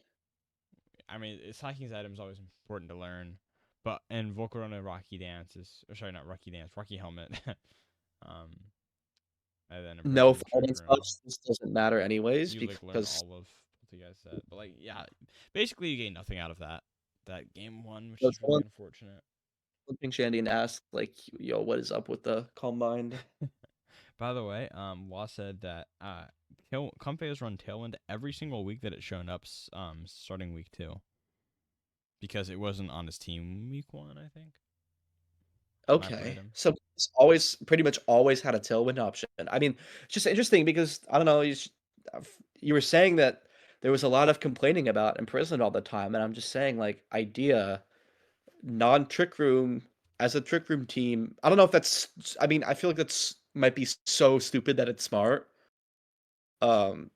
I mean, Sacking's item is always important to learn, but and Volcarona Rocky Dance is, or sorry, not Rocky Dance, Rocky Helmet, um, and then No Impersonable Trick fighting Room. touch, this doesn't matter anyways You like learn because all of what you guys said, but like yeah, basically you gain nothing out of that game one, which you know, is really unfortunate. flipping Shandy and ask like, "Yo, what is up with the calm mind?" By the way, Law said that Comfey has run Tailwind every single week that it's shown up, starting week two, because it wasn't on his team week one, I think, when I played Okay, him. so it's always pretty much always had a tailwind option. I mean, it's just interesting because I don't know. You were saying that there was a lot of complaining about imprisoned all the time, and I'm just saying like idea non-trick room as a trick room team. I don't know if that's. I mean, I feel like that's might be so stupid that it's smart. Um,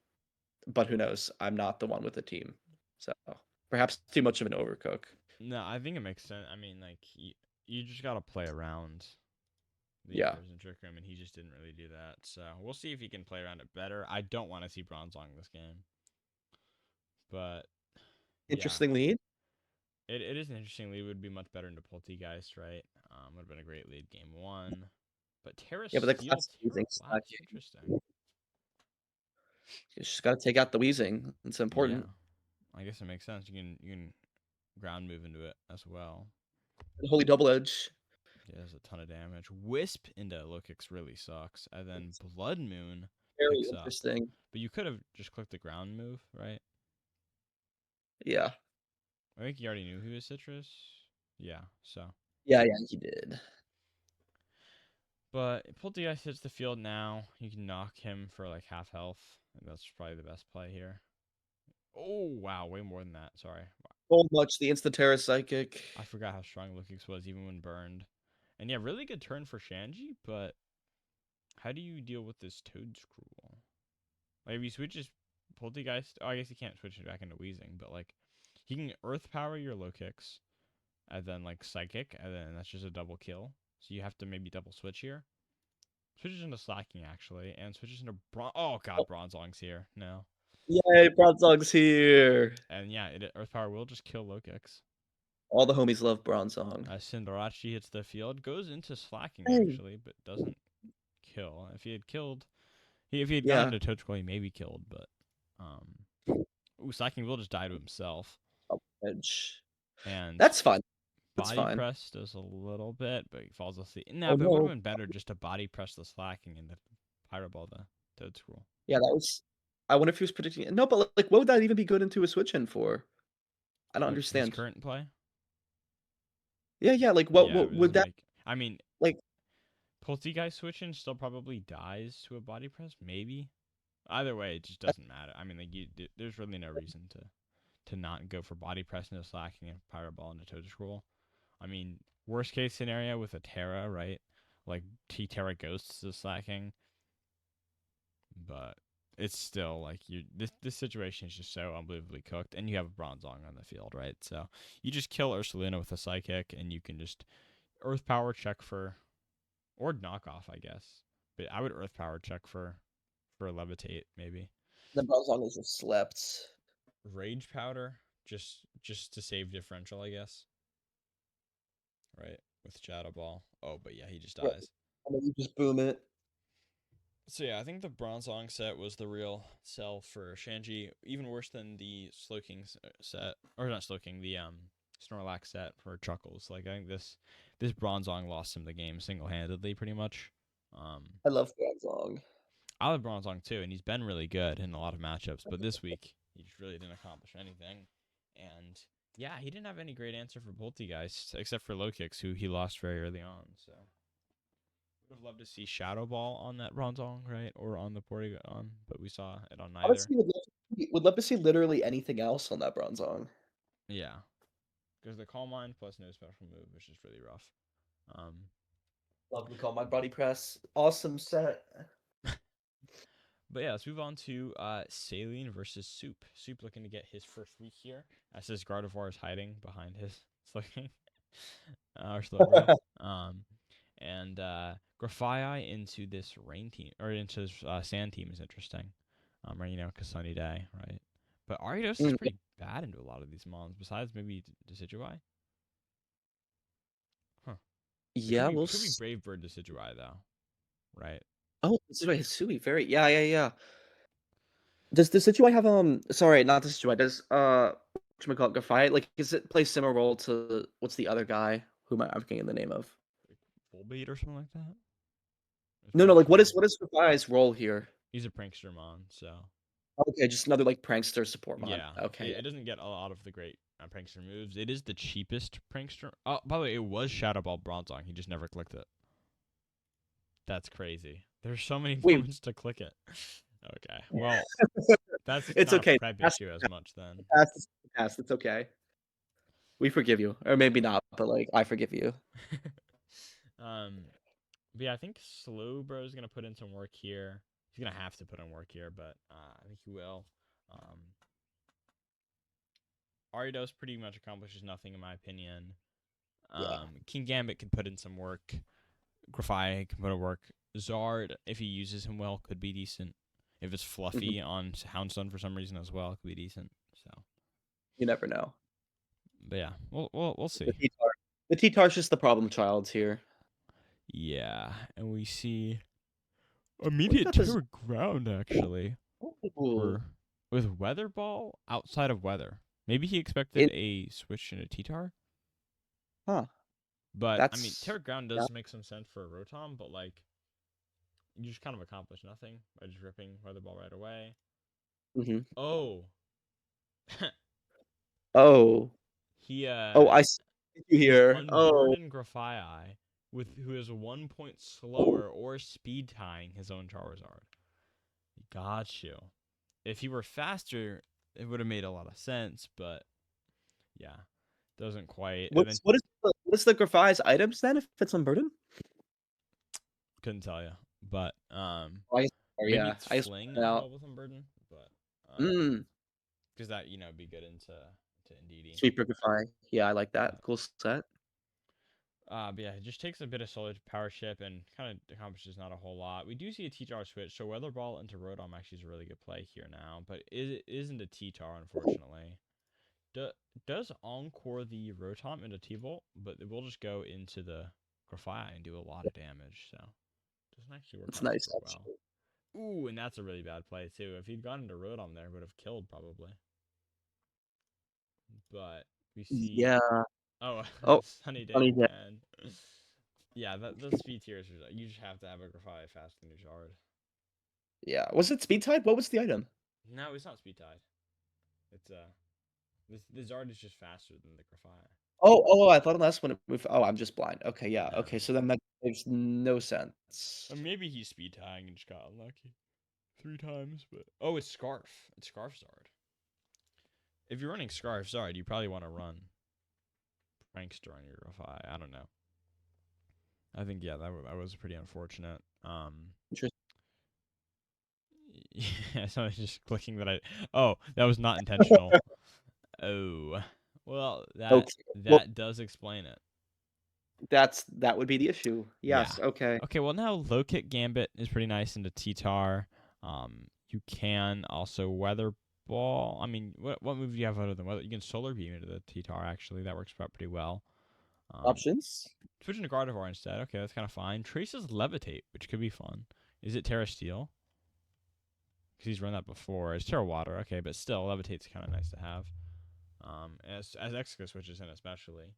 but who knows? I'm not the one with the team, so perhaps too much of an overcook. No, I think it makes sense. I mean, like you just gotta play around the Yeah, in-person trick room, and he just didn't really do that. So we'll see if he can play around it better. I don't want to see Bronzong this game, but yeah, interesting lead. it is an interesting lead. It would be much better into Poltegeist, right? Would have been a great lead game one. But Terra Yeah, but the Steel, class Terra losing stack. Blast, interesting. You just gotta take out the wheezing. It's Yeah, important. I guess it makes sense. You can ground move into it as well. Holy double edge. Yeah, there's a ton of damage. Wisp into low kicks really sucks, and then It's Blood Moon very picks up. interesting. But you could have just clicked the ground move, right? Yeah. I think you already knew he was citrus. Yeah, so. Yeah, yeah, he did. But Poltergeist hits the field now. You can knock him for like half health. And that's probably the best play here. Oh, wow. Way more than that. Sorry. So much the Insta Terra Psychic. I forgot how strong Lukix was even when burned. And yeah, really good turn for Shanji, but how do you deal with this Toad Scroll? Like, if he switches Poltergeist, oh, I guess he can't switch it back into Wheezing, but like, he can Earth Power your low kicks, and then like Psychic, and then that's just a double kill. So you have to maybe double switch here. Switches into Slacking, actually, and switches into Oh, God, Bronzong's here. No. Yay, Bronzong's here. And yeah, Earth Power will just kill low kicks. All the homies love Bronzong. Sindarachi hits the field, goes into Slacking, Hey. actually, but doesn't kill. If he had killed, if he had gone Yeah. into Toad Scroll, he maybe killed, but Slacking will just die to himself. Edge. And That's fine. That's Body fine. Press does a little bit, but he falls asleep. Oh Nah, but it would have no. been better just to Body Press the Slacking and the Pyro Ball the Toad Scroll. Yeah, that was I wonder if he was predicting it. No, but like what would that even be good into a switch in for? I don't What, his understand. current play? Yeah, yeah, like Yeah, what it would doesn't that make. I mean, like Poltergeist switching still probably dies to a Body Press, maybe. Either way, it just doesn't matter. I mean, like there's really no reason to not go for Body Press into Slacking and Pyro Ball into Toad Scroll. I mean, worst case scenario with a Terra, right? Like T Terra Ghosts is Slacking, but it's still like this situation is just so unbelievably cooked, and you have a Bronzong on the field, right? So you just kill Ursulina with a Psychic, and you can just Earth Power check for or knockoff, I guess. But I would Earth Power check for Levitate maybe. the Bronzong is just slept. Rage Powder just to save differential, I guess. Right with Shadow Ball. Oh, but yeah, he just Right. dies. And then you just boom it. So yeah, I think the Bronzong set was the real sell for Shanji. Even worse than the Slowking set, or not Slowking, the Snorlax set for Chuckles. Like I think this Bronzong lost him the game single handedly, pretty much. Um, I love Bronzong. I love Bronzong too, and he's been really good in a lot of matchups. But this week, he just really didn't accomplish anything. And yeah, he didn't have any great answer for Poltergeist except for low kicks, who he lost very early on. So would have loved to see Shadow Ball on that Bronzong, right, or on the Porygon, but we saw it on neither. Honestly, would love to see literally anything else on that Bronzong. Yeah, because the Calm Mind plus no special move, which is really rough. Um, Love the Call My Body Press. Awesome set. But yeah, let's move on to Saline versus Soup. Soup looking to get his first week here. As his Gardevoir is hiding behind his Slowking or Slowbro. And Grafai into this rain team or into this sand team is interesting. Or cause sunny day, right? But Ariados is Mm, pretty bad into a lot of these mons. Besides maybe Decidueye. Huh. It could yeah, be we'll could be s Brave Bird Decidueye though, right? Oh, Hisui, very yeah, yeah, yeah. Does the Decidueye have, sorry, not the Decidueye, does, whatchamacallit, Grafite, like, is it play similar role to what's the other guy? Who am I forgetting the name of? Like full beat or something like that. It's No, no, like, prankster mon. what is Grafite's role here? He's a prankster mon, so Okay, just another, like, prankster support mod. yeah, Okay, it doesn't get a lot of the great prankster moves. It is the cheapest prankster. Oh, by the way, it was Shadow Ball Bronzong. He just never clicked it. That's crazy. There's so many wait, moments to click it. Okay, well, that's it's not a okay. prep Pass, issue as much then. pass, pass, it's okay. We forgive you, or maybe not, but, like, I forgive you. um, but yeah, I think Slowbro is gonna put in some work here. He's gonna have to put in work here, but I think he will. Um, Ariados pretty much accomplishes nothing in my opinion. Yeah, King Gambit can put in some work. Grafai can put in work. Zard, if he uses him well, could be decent. If it's mhm, fluffy on Houndstone for some reason as well, it could be decent. So, you never know. but yeah, we'll The see. T-Tar the T-Tar's just the problem child here. Yeah, and we see What do you immediate got this Terra Ground actually. Ooh. for with Weather Ball outside of Weather. Maybe he expected In a switch in a T-Tar, huh. but I mean, That's Terra Ground yeah. does make some sense for a Rotom, but like you just kind of accomplish nothing by just ripping Weather Ball right away. Hmm. Oh, Oh. he Oh, I see you he's here. Oh. unburdened Grafaiai with who is 1 point slower or speed tying his own Charizard. Got you. If he were faster, it would have made a lot of sense, but yeah, doesn't quite. And then What is the Grafai's items then if it's unburdened? couldn't tell you, but Oh, I guess, or maybe yeah, it's I guess fling we'll as find out. well with unburden, but Mm. because that be good into Indeedee. Sweeper Grafai. Yeah, I like that. Yeah. Cool set. But yeah, it just takes a bit of solid power ship and kind of accomplishes not a whole lot. We do see a T-Tar switch, so Weather Ball into Rotom actually is a really good play here now, but it isn't a T-Tar, unfortunately. Do, does Encore the Rotom into T-Volt, but it will just go into the Grafaiai and do a lot of damage, so doesn't actually work It's out nice super well. actually. Ooh, and that's a really bad play, too. If he'd gone into Rotom there, it would have killed, probably. But we see... Yeah. Oh, Oh, Sunny Day funny that. again. Yeah, the speed tiers, you just have to have a Grafaiai fast in your Zard. Yeah. Was it speed type? What was the item? No, it's not speed tied. It's, the Zard is just faster than the Grafaiai. Oh, I thought on last one oh, I'm just blind. Okay, yeah. No. Okay, so then that makes no sense. Or maybe he's speed tying and just got unlucky 3 times, but oh, it's Scarf. It's Scarf Zard. If you're running Scarf Zard, you probably want to run Prankster on your Grafai. I don't know. I think yeah, that was pretty unfortunate. Interesting. Yeah, so I was just clicking that I. Oh, that was not intentional. Oh, well that Okay. Well, that does explain it. that would be the issue. Yeah. Yes, okay. Okay. Well, now low kick Gambit is pretty nice into T-Tar. You can also Weather Ball. I mean, what move do you have other than Weather? You can Solar Beam into the T-Tar. Actually, that works out pretty well. Um, Options? Switching to Gardevoir instead. Okay, that's kind of fine. Traces Levitate, which could be fun. Is it Terra Steel? Because he's run that before. It's Terra Water. Okay, but still, Levitate's kind of nice to have. As Exca switches in especially.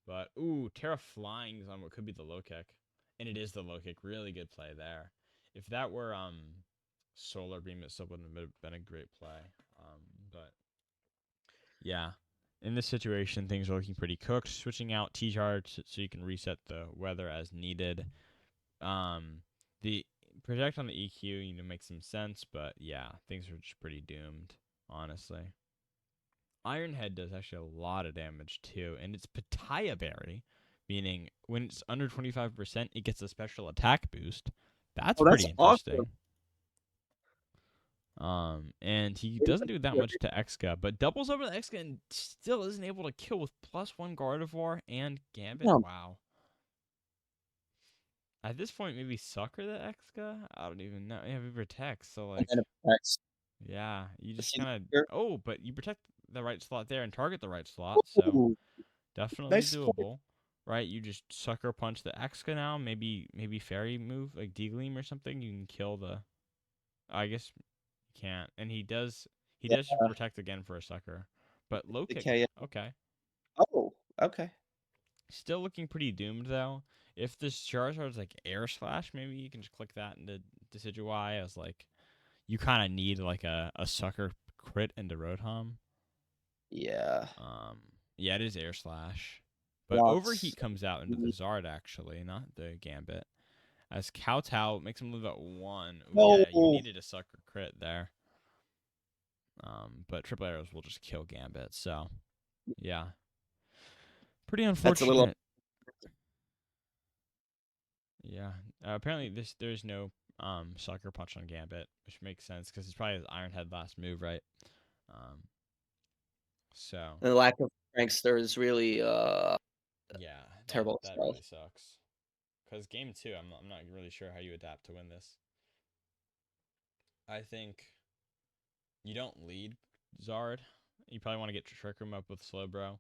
But ooh, Terra Flying's on what could be the low kick, and it is the low kick. Really good play there. If that were Solar Beam, it still wouldn't have been a great play. But yeah, in this situation, things are looking pretty cooked. Switching out T-Charge so you can reset the weather as needed. The project on the EQ, makes some sense, but yeah, things are just pretty doomed, honestly. Iron Head does actually a lot of damage too, and it's Pataya Berry, meaning when it's under 25%, it gets a special attack boost. That's Oh, that's pretty awesome. interesting. And he doesn't do that much to Exca, but doubles over the Exca and still isn't able to kill with +1 Gardevoir and Gambit. Yeah, Wow. At this point, maybe Sucker the Exca? I don't even know. Yeah, we protect, so and like, then it protects yeah, you the just single kind of. trigger. Oh, but you protect the right slot there and target the right slot, so Ooh, definitely nice play. doable. Right? You just sucker punch the Exca now. Maybe fairy move like D-Gleam or something. You can kill the. I guess you can't. And he does Yeah, protect again for a sucker, but low the kick. K. Okay. Oh, okay. Still looking pretty doomed though. If this Charizard's like Air Slash, maybe you can just click that into Decidueye as like you kind of need like a sucker crit into Rotom. Yeah. Um, yeah, it is Air Slash, but Overheat Lots. comes out into the Zard actually, not the Gambit. As Kowtow makes him live at 1. Ooh, yeah, you No. needed a sucker crit there. But triple arrows will just kill Gambit. So yeah, pretty That's a little unfortunate. Yeah. Apparently, there's no sucker punch on Gambit, which makes sense because it's probably his Iron Head last move, right? Um, so the lack of prankster is really yeah, that terrible that stuff. really sucks. Because game two, I'm not really sure how you adapt to win this. I think you don't lead Zard. You probably want to get your Trick Room up with Slowbro,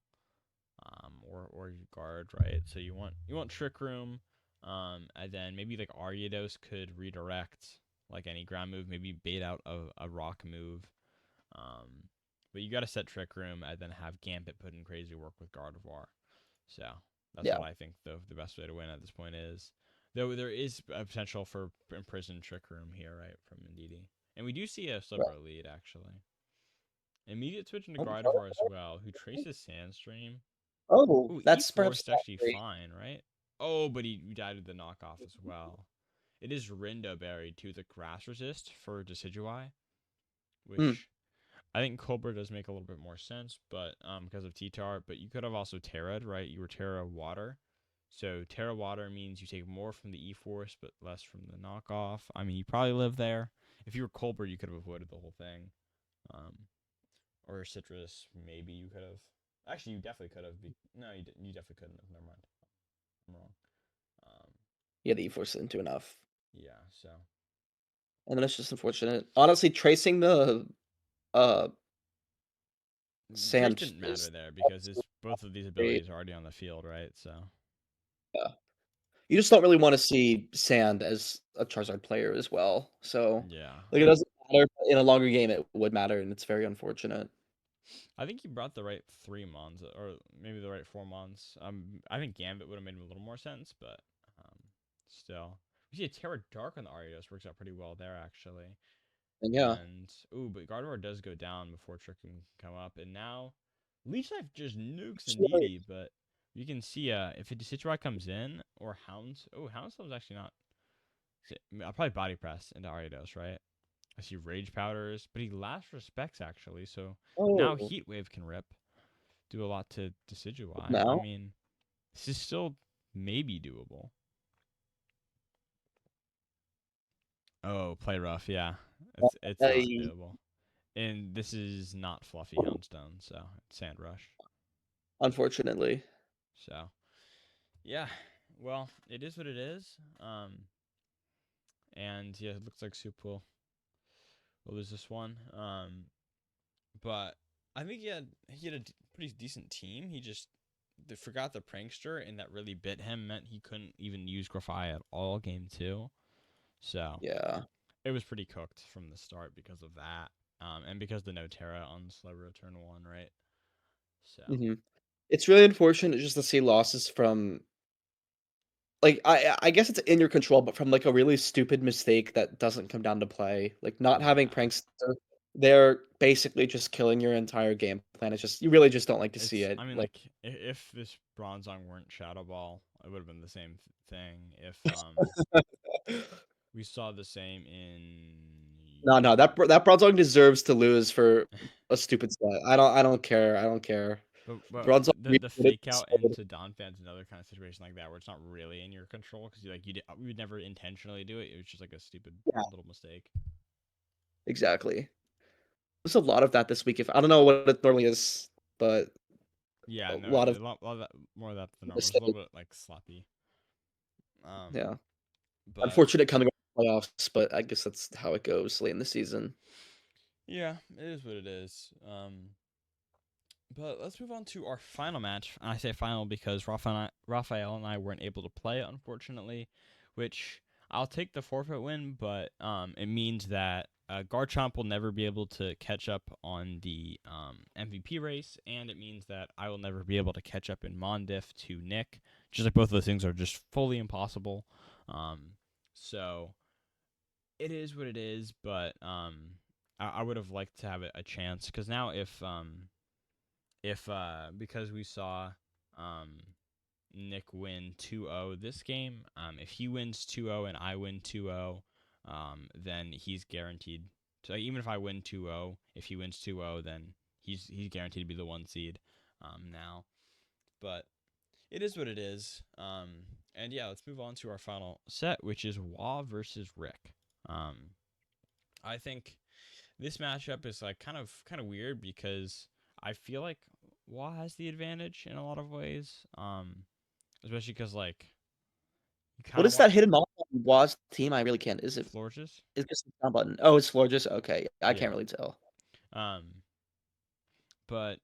or you guard, right? So you want Trick Room, and then maybe like Ariados could redirect. like any ground move, maybe bait out a rock move. Um, but you got to set Trick Room and then have Gambit put in crazy work with Gardevoir. So that's Yeah, what I think the best way to win at this point is. Though there is a potential for imprisoned Trick Room here, right, from Ndidi. And we do see a right. Slipper lead, actually. Immediate switch into Oh, Gardevoir as well, who traces Sandstream. oh, Ooh, that's E4 perhaps is actually three. fine, right? Oh, but he died with the knockoff as well. It is Rindo Berry to the Grass Resist for Decidueye, Hmm. which I think Colbert does make a little bit more sense, but because of T-Tar. But you could have also Terra'd, right? You were Terra Water. So Terra Water means you take more from the E-Force, but less from the knockoff. I mean, you probably live there. If you were Colbert, you could have avoided the whole thing. Um, or Citrus, maybe you could have. Actually, you definitely could have. No, you definitely couldn't have. Never mind. I'm wrong. Um, Yeah, the E-Force didn't do enough. yeah. So And then it's just unfortunate. Honestly, tracing the uh Trace sand didn't matter is there because his both of these great. abilities are already on the field, right? So Yeah. You just don't really want to see Sand as a Charizard player as well. So, yeah, like, it doesn't matter. But in a longer game, it would matter, and it's very unfortunate. I think he brought the right 3 months or maybe the right 4 months. I think Gambit would have made a little more sense, but um, still, we see a Terra Dark on the Arios works out pretty well there actually. And yeah, And ooh, but Gardevoir does go down before Trick can come up, and now Leech Life just nukes it's really, Indeedee, but you can see if a Decidueye comes in or Hounds. Oh, Houndslow's actually not. I'll probably Body Press into Ariados, right? I see Rage Powders, but he last respects actually, so now oh, Heat Wave can rip, do a lot to Decidueye. I now mean, this is still maybe doable. Oh, play rough, yeah. It's not I doable. And this is not Fluffy Houndstone, so it's Sand Rush. unfortunately, So yeah, well, it is what it is. And yeah, it looks like Soup will lose this one. But I think he had a pretty decent team. He just forgot the prankster, and that really bit him. Meant he couldn't even use Grafai at all game two. So yeah. it was pretty cooked from the start because of that. And because the no Terra on Slowbro turn one, right? So Hmm. It's really unfortunate just to see losses from like I guess it's in your control, but from like a really stupid mistake that doesn't come down to play, like not having yeah, prankster, they're basically just killing your entire game plan. It's just you really just don't like to see it's. it. I mean, Like like if this Bronzong weren't Shadow Ball, it would have been the same thing. If we saw the same in no, no, that Bronzong deserves to lose for a stupid set. I don't care. I don't care. But Bronzong the really fake out good. into Donphan's another kind of situation like that where it's not really in your control because you would never intentionally do it. It was just like a stupid Yeah, little mistake. exactly. There's a lot of that this week. If I don't know what it normally is, but Yeah, a no, lot of lot of that, more of that than normal. It was a mistakes. little bit like sloppy. Um, Yeah, but unfortunate coming up playoffs, but I guess that's how it goes late in the season. yeah, it is what it is. But let's move on to our final match. I say final because Raphael and I weren't able to play, unfortunately, which I'll take the forfeit win, but it means that Garchomp will never be able to catch up on the MVP race, and it means that I will never be able to catch up in Mondiff to Nick. Just like both of those things are just fully impossible. Um, so it is what it is, but I would have liked to have a chance because now if because we saw um Nick win 2-0 this game, if he wins 2-0 and I win 2-0, then he's guaranteed so even if I win 2-0, if he wins 2-0, then he's guaranteed to be the one seed now. But it is what it is. And yeah, let's move on to our final set, which is Wah versus Rick. Um I think this matchup is like kind of weird because I feel like Wah has the advantage in a lot of ways. Especially because like you What kind of is want that hidden mob on Waz team? I really can't. Is it? Florges. Is this the sound button? Oh, it's Florges. Okay, I can't Yeah. really tell. But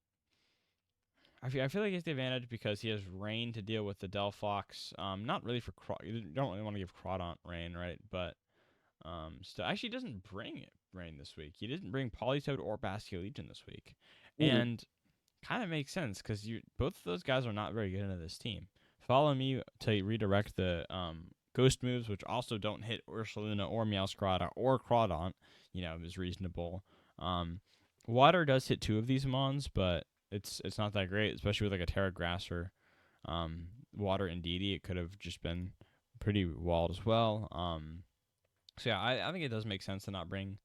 I feel like he has the advantage because he has Rain to deal with the Delphox. Not really for you don't really want to give Crawdont Rain, right? But So actually doesn't bring Rain this week. He didn't bring Politoed or Basculegion this week, Mm. and kind of makes sense because you both of those guys are not very good into this team. Follow me to redirect the ghost moves, which also don't hit Ursaluna or Meowscarada or Crawdaunt. Is reasonable. Um, Water does hit two of these mons, but it's not that great, especially with like a Terra Grasser. Water and Deity, it could have just been pretty walled as well. So yeah, I think it does make sense to not bring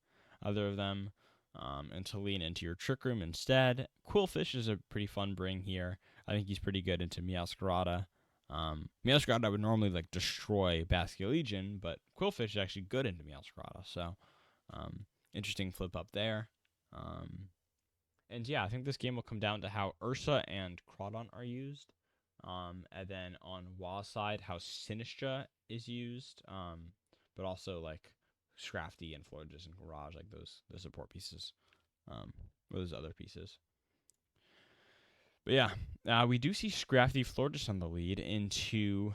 either of them, and to lean into your Trick Room instead. Quillfish is a pretty fun bring here. I think he's pretty good into Meowscarada. Meowscarada would normally like destroy Basculegion, but Quillfish is actually good into Meowscarada. So um, interesting flip up there. Um, and yeah, I think this game will come down to how Ursa and Crawdon are used. And then on Wa's side, how Sinistra is used. But also like Scrafty and Florges and Garage, like those support pieces. Or those other pieces. But yeah, we do see Scrafty Florges on the lead into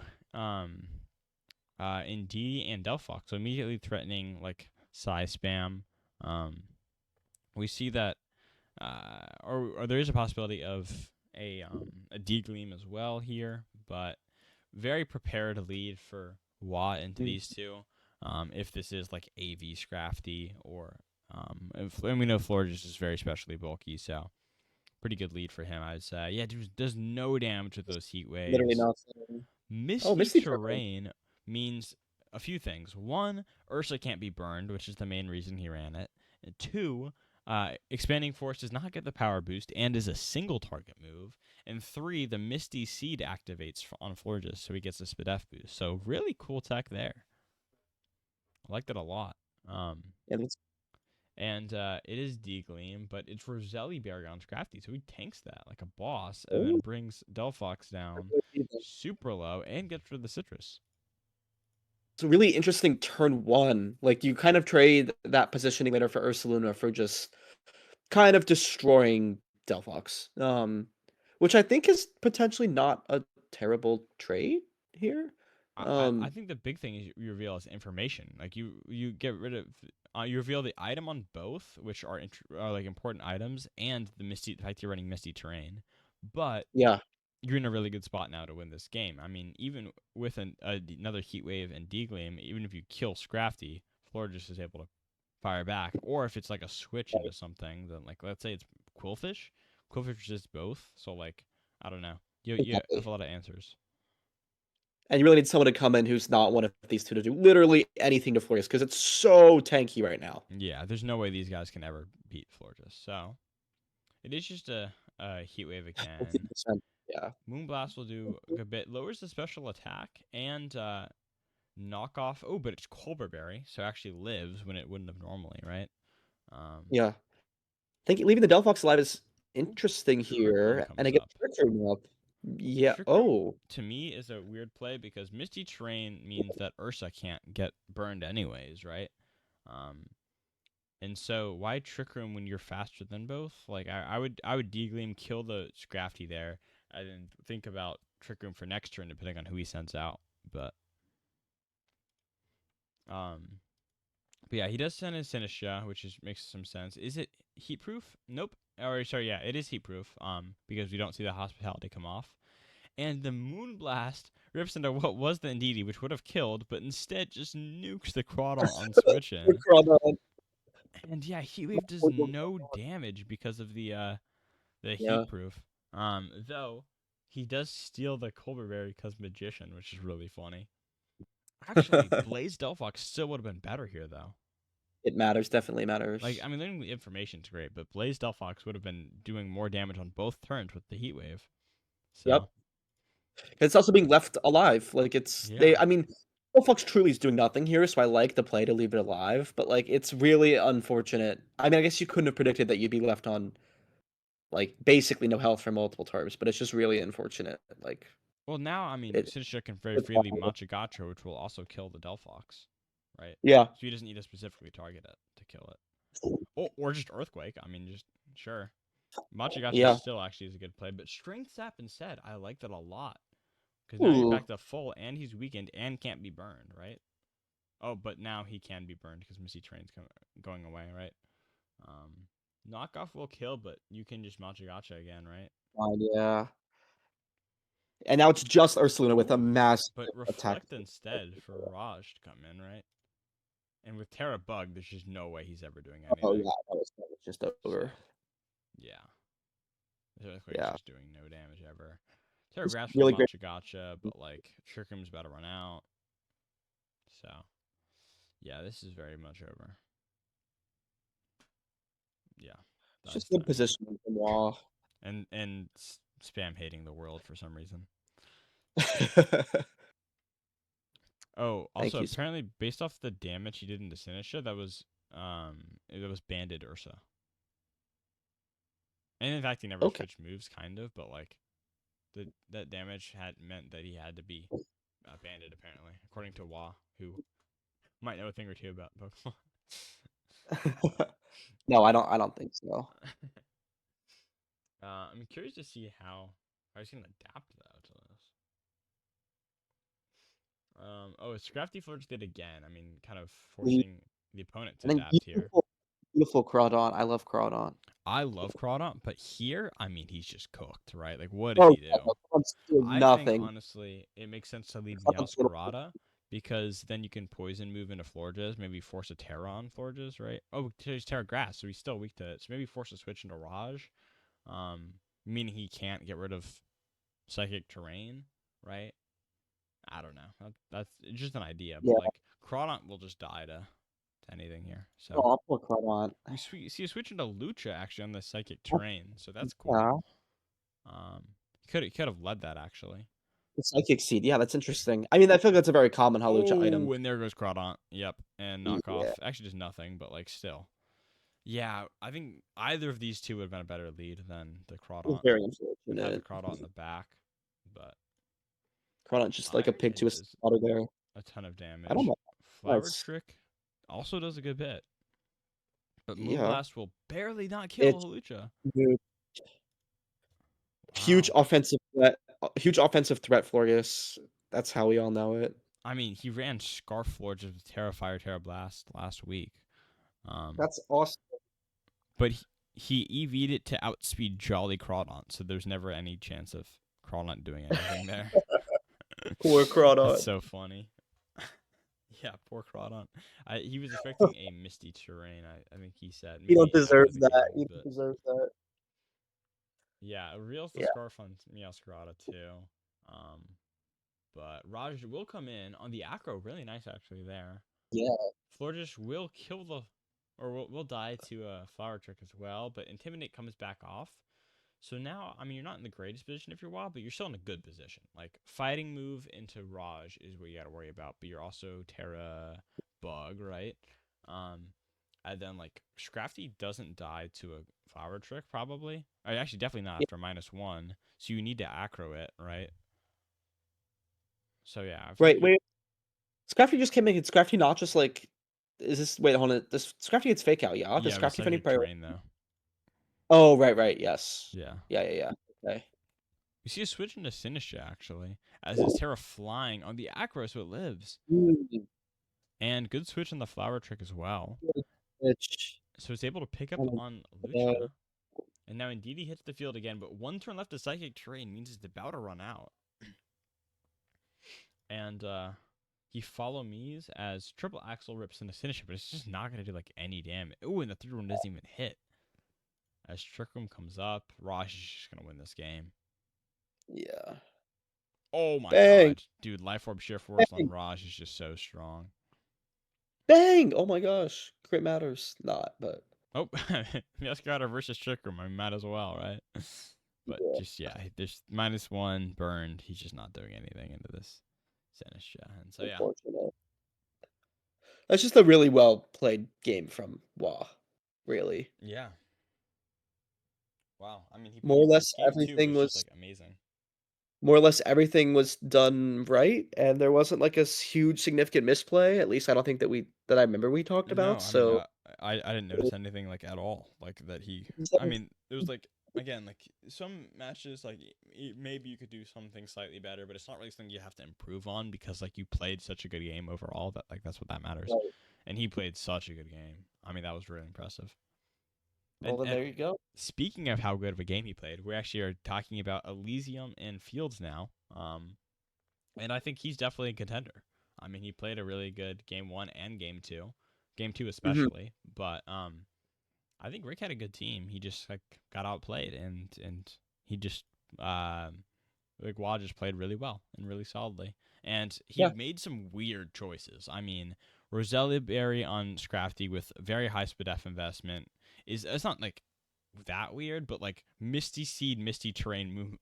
Indeedee and Delphox, so immediately threatening like size spam. We see that or there is a possibility of a D-Gleam as well here, but very prepared lead for Wa into Mm. these two. If this is like AV Scrafty or and we know Florges is very specially bulky, so pretty good lead for him, I'd say. Yeah, does no damage with those heat Literally waves. nothing. Oh, Misty Misty Terrain. Terrain means a few things. One, Ursa can't be burned, which is the main reason he ran it. And two, Expanding Force does not get the power boost and is a single target move. And three, the Misty Seed activates on Florges, so he gets a Spadef boost. So really cool tech there. I like that a lot. Um, Yeah, that's and it is D-Gleam, but it's Roselli Barrion's Crafty, so he tanks that like a boss and then oh, brings Delphox down super low and gets rid of the Citrus. it's a really interesting turn one. Like you kind of trade that positioning later for Ursaluna for just kind of destroying Delphox. Which I think is potentially not a terrible trade here. I think the big thing is you reveal is information. Like you get rid of you reveal the item on both, which are like important items, and the fact you're running Misty Terrain. But yeah, you're in a really good spot now to win this game. I mean, even with another Heat Wave and D-Gleam, even if you kill Scrafty, Florges is able to fire back. Or if it's like a switch into something, then like let's say it's Quillfish. Quillfish resists both, so like I don't know. You have exactly. a lot of answers. And you really need someone to come in who's not one of these two to do literally anything to Florius because it's so tanky right now. Yeah, there's no way these guys can ever beat Florges. So it is just a Heat Wave again. 50%. Yeah. Moonblast will do a good bit. Lowers the special attack and knock off. Oh, but it's Colbur Berry, so it actually lives when it wouldn't have normally, right? Um, Yeah. I think leaving the Delphox alive is interesting Trick Room here, and I comes get up. Trick Room up. Yeah. Trick Room Oh. to me is a weird play because Misty Terrain means that Ursa can't get burned anyways, right? Um, and so why Trick Room when you're faster than both? Like I would D-Gleam, kill the Scrafty there, and then think about Trick Room for next turn depending on who he sends out. But um, but yeah, he does send in Sinistra, which makes some sense. Is it heat proof? Nope. Or sorry, yeah, it is heat proof. Because we don't see the hospitality come off. And the Moonblast rips into what was the Indeedee, which would have killed, but instead just nukes the Crawdon on switch The in. Chrono. And yeah, Heatwave does no damage because of the Yeah. heat proof. Though he does steal the Colberberry because Magician, which is really funny. Actually, Blaze Delphox still would have been better here though. It matters, definitely Like, matters. I mean, learning the information's great, but Blaze Delphox would have been doing more damage on both turns with the Heat Wave. So, Yep. It's also being left alive. Like it's they. yeah. I mean, Delphox truly is doing nothing here, so I like the play to leave it alive. But like, it's really unfortunate. I mean, I guess you couldn't have predicted that you'd be left on like basically no health for multiple turns, but it's just really unfortunate. Like Well, now, I mean, it. Sinistcha can very freely Machigacho, which will also kill the Delphox, right? Yeah. So he doesn't need to specifically target it to kill it. Or just Earthquake. I mean, just, sure. Machigacho Yeah. still actually is a good play, but Strength Sap instead, I like that a lot. Because now you're Ooh. back to full, and he's weakened, and can't be burned, right? Oh, but now he can be burned because Misty Terrain's going away, right? Um, Knockoff will kill, but you can just Gacha again, right? Fine, yeah. And now it's just Ursaluna with a Ooh, massive but attack. Reflect instead for Raj to come in, right? And with Terra Bug, there's just no way he's ever doing Oh yeah, anything. that was just So, over. yeah. The Earthquake's Yeah. just doing no damage ever. Terra Just Grass will really great. Gacha, but like Trick Room's about to run out. So, yeah, this is very much over. Yeah, It's that's just good that. positioning from Law. And spam hating the world for some reason. Oh, also Thank you. apparently based off the damage he did in the Sinistra, that was banded Ursa. And in fact, he never Okay. switched moves, kind of, but like that damage had meant that he had to be banded apparently, according to Wa, who might know a thing or two about Pokemon. No, I don't think so. I'm curious to see how he's gonna adapt though to this. Oh, Scrafty Flurge did again. I mean, kind of We forcing the opponent to and then adapt here. beautiful Crawdon. I love Crawdon. I love Crawdon, but here, I mean, he's just cooked, right? Like, what does Oh, he yeah, do? no, Crawdon's doing I think nothing. honestly, it makes sense to leave Crawdon's little Meowscarada because then you can poison move into Florges, maybe force a Terra on Florges, right? Oh, he's Terra Grass, so he's still weak to it. So maybe force a switch into Raj, um, meaning he can't get rid of Psychic Terrain, right? I don't know. That's just an idea, but yeah. like Crawdon will just die to anything here. So Oh, poor Crawdon. we see a switch into Lucha actually on the Psychic Terrain, so that's cool. Yeah. He could have led that actually. The Psychic Seed. Yeah, that's interesting. I mean, I feel like that's a very common Hawlucha item. Oh, and there goes Crawdon. Yep, and knockoff. Yeah. Actually, just nothing, but like still. Yeah, I think either of these two would have been a better lead than the It was Crawdon. very Would have the unfortunate. Crawdon in the back, but Crawdon's just like a pig it to a does slaughter there. a ton of I don't damage. know. Flower Nice. Trick also does a good bit, but Yeah. Moonblast will barely not kill It's Hawlucha. huge, huge Wow. offensive threat. Huge offensive threat, Florges. That's how we all know it. I mean, he ran Scarf Forge with Terra Terra Blast last week. Um, That's awesome. but he EV'd it to outspeed Jolly Crawdon, so there's never any chance of Crawdon doing anything there. Poor That's Crawdon. so funny. Yeah, poor Crawdon. He was expecting a Misty Terrain, I think he said. You don't Maybe after deserve the that. game, You but don't deserve that. yeah, it reels the Yeah. Scarf on Meowscarada too. Um, but Raj will come in on the Acro, really nice actually there. Yeah. Florges will kill or will die to a Flower Trick as well, but Intimidate comes back off. So now, I mean, you're not in the greatest position if you're wild, but you're still in a good position. Like, fighting move into Raj is what you got to worry about, but you're also Terra Bug, right? Um, and then, like, Scrafty doesn't die to a Flower Trick, probably. Actually, definitely not Yeah. after -1. So you need to Acro it, right? So, yeah, I think Wait, wait. Scrafty just came in. Did Scrafty not just like? Is this? Wait, hold on. Does Scrafty gets fake out? Yeah. Does Yeah, with Scrafty have any Psychic priority? Terrain, though. Oh, right, right. Yes. Yeah. Yeah, yeah, yeah. Okay. We see a switch into Sinistra, actually, as it's Terra flying on the Acro, so it lives. Mm, And good switch on the Flower Trick as well. good pitch. So it's able to pick up Oh on my God. Lucha. And now Indeedee hits the field again, but one turn left to Psychic Terrain means it's about to run out. And he follow me's as Triple Axle rips into Sinistra, but it's just not going to do like any damage. Ooh, and the third one doesn't even hit. As Trick Room comes up, Raj is just going to win this game. Yeah. Oh my Bang. god. Dude, Life Orb Sheer Force on Bang. Raj is just so strong. Bang. Oh my gosh. Crit matters. Not, but Oh, Meowscarada versus Trick Room. I might as well, right? But yeah. just, yeah, there's -1 burned. He's just not doing anything into this Sinistra. And so, yeah. Unfortunate. That's just a really well played game from Wah. Really. Yeah. Wow. I mean, More or less game two everything was just was like amazing. more or less everything was done right, and there wasn't, like, a huge significant misplay, at least I don't think that I remember we talked No, about, I mean, so I didn't it notice anything like at all, like that he. I was mean, it was like again, like some matches, like maybe you could do something slightly better, but it's not really something you have to improve on because like you played such a good game overall that like that's what that matters, right. and he played such a good game. I mean, that was really impressive. Well, then And there you go. speaking of how good of a game he played, we actually are talking about Elysium and Fields now. And I think he's definitely a contender. I mean, he played a really good game one and game two Mhm. especially. But I think Rick had a good team. He just like got outplayed, and he just like Wah just played really well and really solidly. And he Yeah. made some weird choices. I mean, Roselia Berry on Scrafty with very high SPDF investment is it's not like that weird, but like Misty Seed, Misty Terrain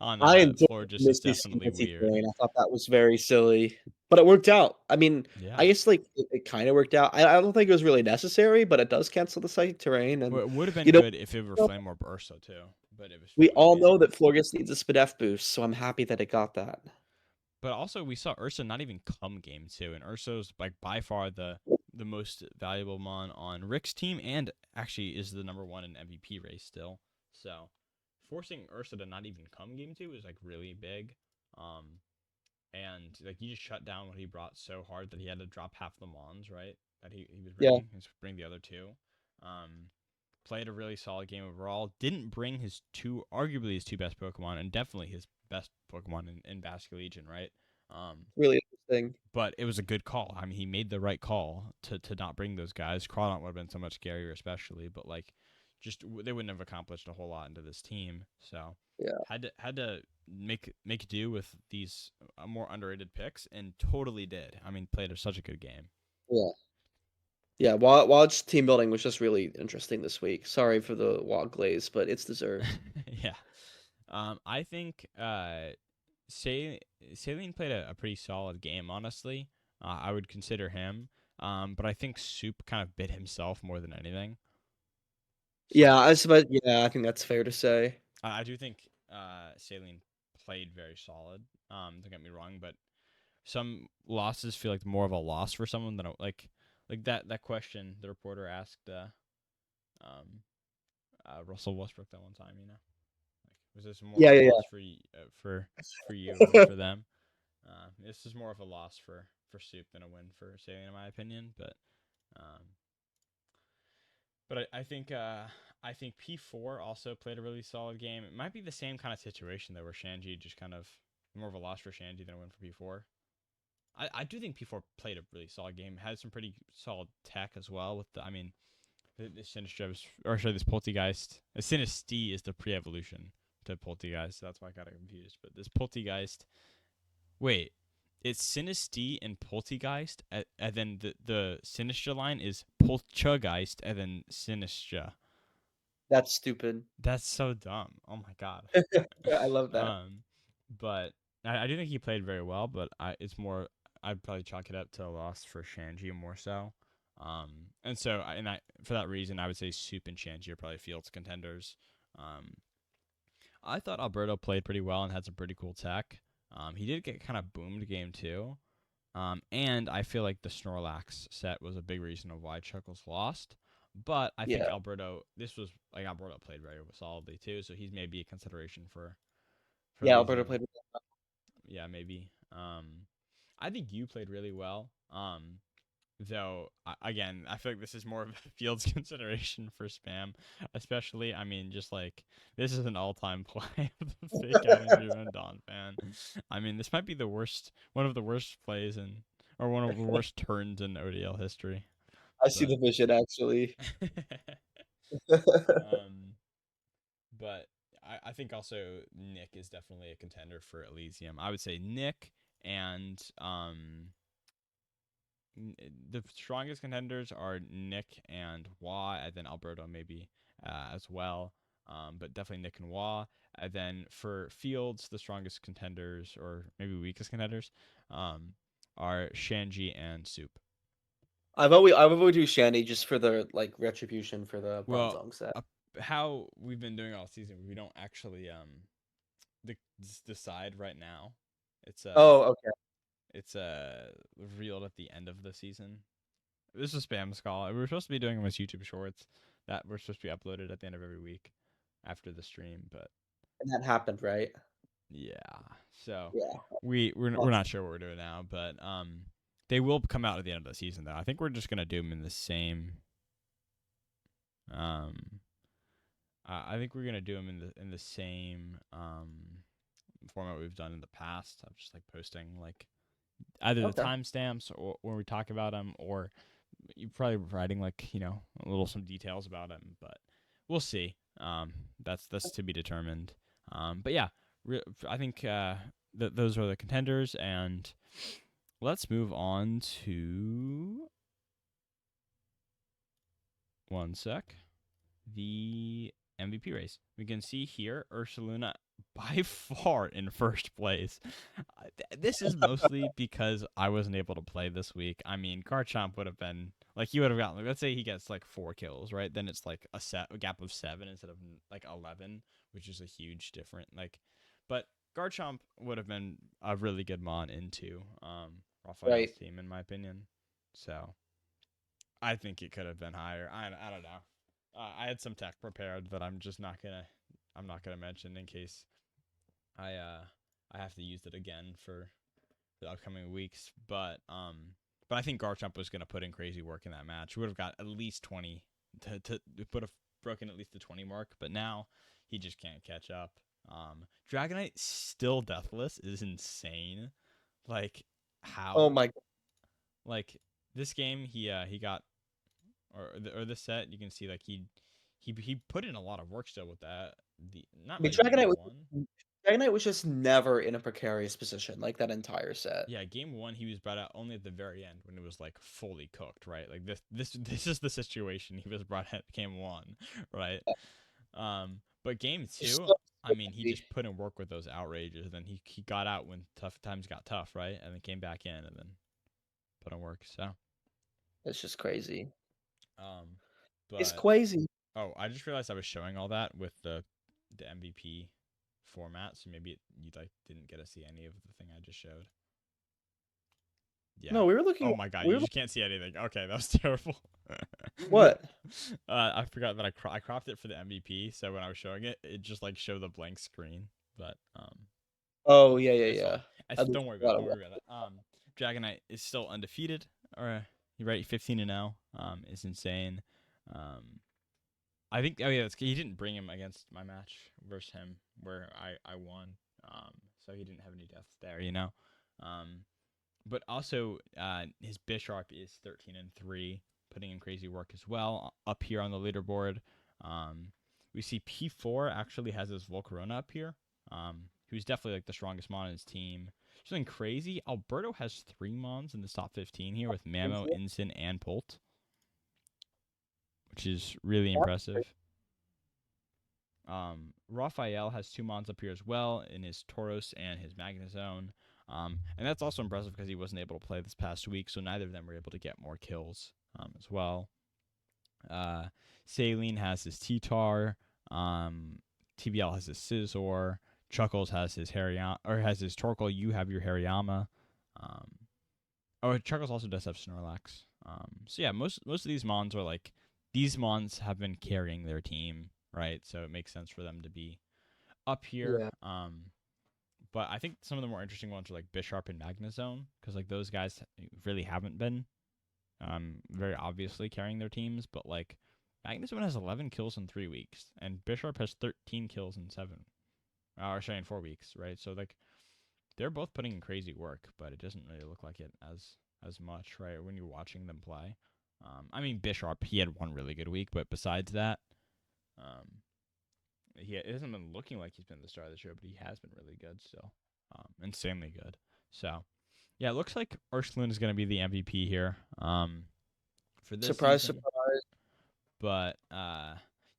on I enjoyed Florges is Misty definitely Sequency weird. Terrain, I thought that was very silly, but it worked out. I mean, I Yeah. guess, like, it kinda worked out. I don't think it was really necessary, but it does cancel the Psychic Terrain, Well, and, it would have been you know, good if it were Flame Orb Ursa too, but we it was all know Weezing. that Florges needs a SPDF boost, so I'm happy that it got that. But also, we saw Ursa not even come game two, and Ursa's like by far the most valuable mon on Rick's team, and actually is the number one in MVP race still. So forcing Ursa to not even come game two is like really big. Um, and like you just shut down what he brought so hard that he had to drop half the mons, right? That he was Yeah, bringing. He was bringing the other two. Um, Played a really solid game overall. Didn't bring arguably his two best Pokemon, and definitely his best Pokemon in Basque Legion, right? Um, really interesting. but it was a good call. I mean, he made the right call to not bring those guys. Crawdaunt would have been so much scarier, especially, but like, just they wouldn't have accomplished a whole lot into this team. So Yeah, had to make do with these more underrated picks, and totally did. I mean, played such a good game. yeah. Yeah, Wild's team building was just really interesting this week. Sorry for the Wild glaze, but it's deserved. Yeah. I think Sal- Saline played a pretty solid game, honestly. I would consider him. But I think Soup kind of bit himself more than anything. Yeah, So yeah, I think that's fair to say. I do think Saline played very solid. Don't get me wrong, but some losses feel like more of a loss for someone than like that question the reporter asked um, Russell Westbrook that one time. You know, like was this more of Yeah, a yeah, loss yeah. for you than for them? This is more of a loss for Soup than a win for Saline, in my opinion. Um, I think P4 also played a really solid game. It might be the same kind of situation though, where Shanji just kind of more of a loss for Shanji than a win for P4. I do think P4 played a really solid game. Had some pretty solid tech as well. With I mean, the Sinistra or sorry, this Poltegeist. Sinistea is the pre-evolution to Poltegeist. So that's why I got confused. But this Poltegeist. Wait, it's Sinistea and Poltegeist, and then the Sinistra line is Poltergeist, and then Sinistra. That's stupid. That's so dumb. Oh my god. I love that. um, but I do think he played very well, but it's more. I'd probably chalk it up to a loss for Shanji more so. And so for that reason, I would say Soup and Shanji are probably Fields contenders. Um, I thought Alberto played pretty well and had some pretty cool tech. He did get kind of boomed game two. And I feel like the Snorlax set was a big reason of why Chuckles lost. But I think Yeah. This was like Alberto played very solidly too, so he's maybe a consideration for Yeah, Alberta Elysium. played Yeah, maybe. I think you played really well. Though again, I feel like this is more of a Fields consideration for spam, especially. I mean, just like this is an all-time play of the fake out injury and Don fan. I mean, this might be one of the worst plays or one of the worst turns in ODL history. I see But the vision, actually. um, but I think also Nick is definitely a contender for Elysium. I would say Nick and the strongest contenders are Nick and Wah, and then Alberto maybe as well. But definitely Nick and Wah. And then for Fields, the strongest contenders, or maybe weakest contenders, um, are Shanji and Soup. I've always do Shandy just for the, like, retribution for the Well, Bronzong set. how we've been doing all season, we don't actually decide right now. It's Oh, okay. it's revealed at the end of the season. This is a spam call. We were supposed to be doing them as YouTube shorts that were supposed to be uploaded at the end of every week after the stream, but And that happened, right? yeah. So Yeah. we're not sure what we're doing now, but they will come out at the end of the season though. I think we're just gonna do them in the same um I think we're gonna do them in the same format we've done in the past. I'm just like posting like either the Okay. timestamps or when we talk about them, or you probably writing like a little some details about them, but we'll see. That's to be determined. But yeah, I think those are the contenders, and let's move on to one sec. The MVP race. We can see here Ursaluna by far in first place. This is mostly because I wasn't able to play this week. I mean, Garchomp would have been like he would have gotten. Like, let's say he gets like 4 kills, right? Then it's like a gap of 7 instead of like 11, which is a huge difference. Like, but Garchomp would have been a really good mon into Raphael's Right. team, in my opinion. So I think it could have been higher. I don't know. I had some tech prepared that I'm not gonna mention in case I uh I have to use it again for the upcoming weeks. But I think Garchomp was gonna put in crazy work in that match. He would have got at least 20 to put have broken at least the 20 mark. But now he just can't catch up. Dragonite still deathless is insane. Like Oh how my. like this game he got or this set, you can see like he put in a lot of work still with that. The I not mean, really game one. Dragonite was just never in a precarious position like that entire set. Yeah, game one he was brought out only at the very end when it was like fully cooked, right? Like this is the situation he was brought at game one, right? But game It's two, so, I so mean, he crazy. just put in work with those outrages. Then he got out when tough times got tough, right? And then came back in and then put in work. So, It's just crazy. um, It's but crazy. oh, I just realized I was showing all that with the MVP format, so maybe you like didn't get to see any of the thing I just showed. Yeah. No, we were looking. Oh my god, We you were just can't see anything. Okay, that was terrible. what? I forgot that I cropped it for the MVP, so when I was showing it, it just like showed the blank screen. But Oh yeah, yeah, it's yeah. fine. At Don't worry about it. Don't worry about it. Dragonite is still undefeated, or you're right, 15-0. Is insane. Um, I think oh yeah, he didn't bring him against my match versus him where I won. So he didn't have any deaths there, you know. Um, but also his Bisharp is 13-3, putting in crazy work as well up here on the leaderboard. Um, we see P4 actually has his Volcarona up here, who's definitely like the strongest mon on his team. Something crazy. Alberto has 3 mons in the top 15 here with Mamo, Ensign, and Polt, which is really impressive. Raphael has 2 mons up here as well in his Tauros and his Magnezone. And that's also impressive because he wasn't able to play this past week, so neither of them were able to get more kills as well. Saline has his T-Tar. TBL has his Scizor. Chuckles has his Hariyama, or has his Torkoal. You have your Hariyama. Um, Chuckles also does have Snorlax. So yeah, most of these mons are like these mons have been carrying their team, right? So it makes sense for them to be up here. Yeah. But I think some of the more interesting ones are like Bisharp and Magnezone, because like those guys really haven't been very obviously carrying their teams. But like Magnezone has 11 kills in 3 weeks, and Bisharp has 13 kills in 7, or sorry, in 4 weeks, right? So like they're both putting in crazy work, but it doesn't really look like it as much, right? When you're watching them play. I mean, Bisharp, he had one really good week, but besides that, um, it hasn't been looking like he's been the star of the show, but he has been really good still, insanely good. So yeah, it looks like Ursulun is going to be the MVP here, for this Surprise, season. surprise. But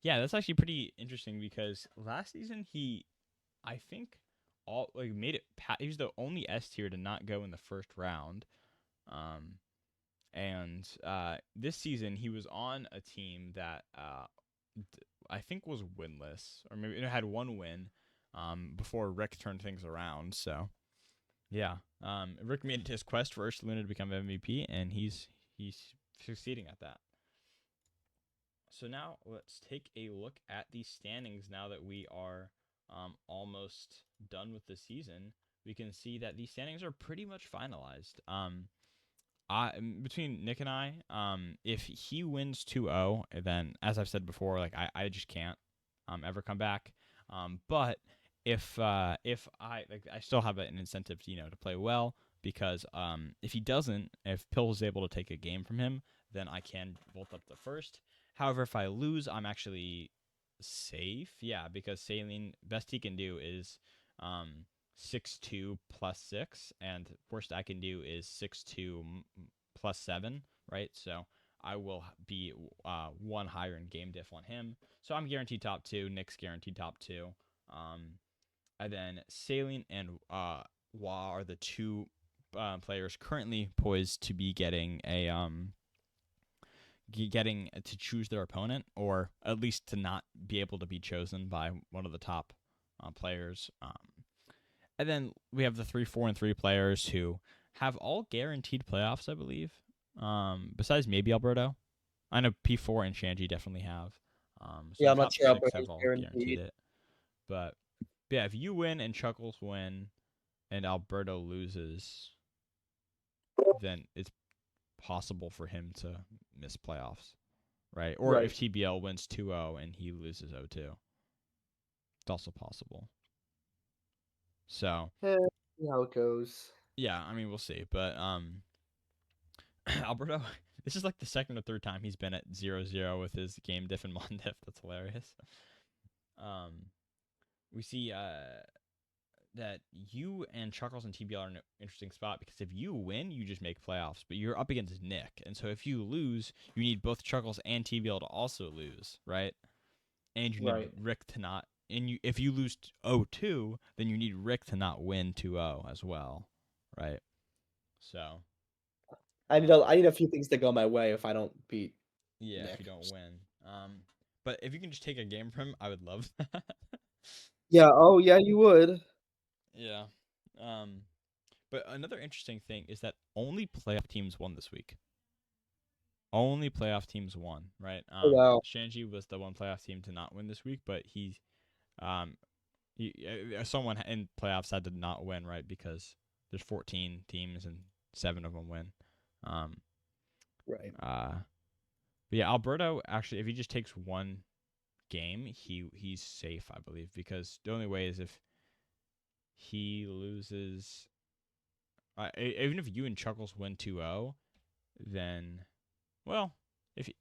yeah, that's actually pretty interesting because last season I think all like made it. He was the only S tier to not go in the first round. Um, and this season he was on a team that I think was winless, or maybe it had one win. before Rick turned things around. So yeah, Rick made it his quest for Ursaluna to become MVP, and he's succeeding at that. So now let's take a look at the standings. Now that we are almost done with the season, we can see that the standings are pretty much finalized. Between Nick and I, if he wins 2-0, then as I've said before, like I just can't ever come back. But if I like, I still have an incentive to to play well, because if he doesn't, if Pill is able to take a game from him, then I can vault up the first. However, if I lose, I'm actually safe. Yeah, because Saline, best he can do is 6-2 plus 6, and worst I can do is 6-2 plus 7, right? So I will be one higher in game diff on him. So I'm guaranteed top 2. Nick's guaranteed top 2. And then Saline and Wah are the two players currently poised to be getting to choose their opponent, or at least to not be able to be chosen by one of the top players. And then we have the 3, 4, and 3 players who have all guaranteed playoffs, I believe. Besides maybe Alberto. I know P4 and Shanji definitely have. So Yeah, the I'm not top sure six Alberto's have all guaranteed guaranteed. it. But yeah, if you win and Chuckles win and Alberto loses, then it's possible for him to miss playoffs, right? Or if Right. TBL wins 2-0 and he loses 0-2, it's also possible. So See how it goes. yeah, I mean we'll see. But Alberto, this is like the second or third time he's been at 0-0 with his game diff and mon diff. That's hilarious. Um, we see that you and Chuckles and TBL are in an interesting spot, because if you win, you just make playoffs, but you're up against Nick, and so if you lose, you need both Chuckles and TBL to also lose, right? And you need Right. Rick to not. And if you lose 0-2, then you need Rick to not win 2-0 as well, right? So, I um, need a few things to go my way if I don't beat yeah, if you Nick. don't win. But if you can just take a game from him, I would love that. Yeah. Oh, yeah. You would. Yeah. Um, but another interesting thing is that only playoff teams won this week. Only playoff teams won, right? Oh, wow. Shanji was the one playoff team to not win this week, but um, someone in playoffs had to not win, right? Because there's 14 teams and 7 of them win. Um, Right. uh, but yeah, Alberto actually, if he just takes one game, he's safe, I believe, because the only way is if he loses. Even if you and Chuckles win 2-0, then well, if he,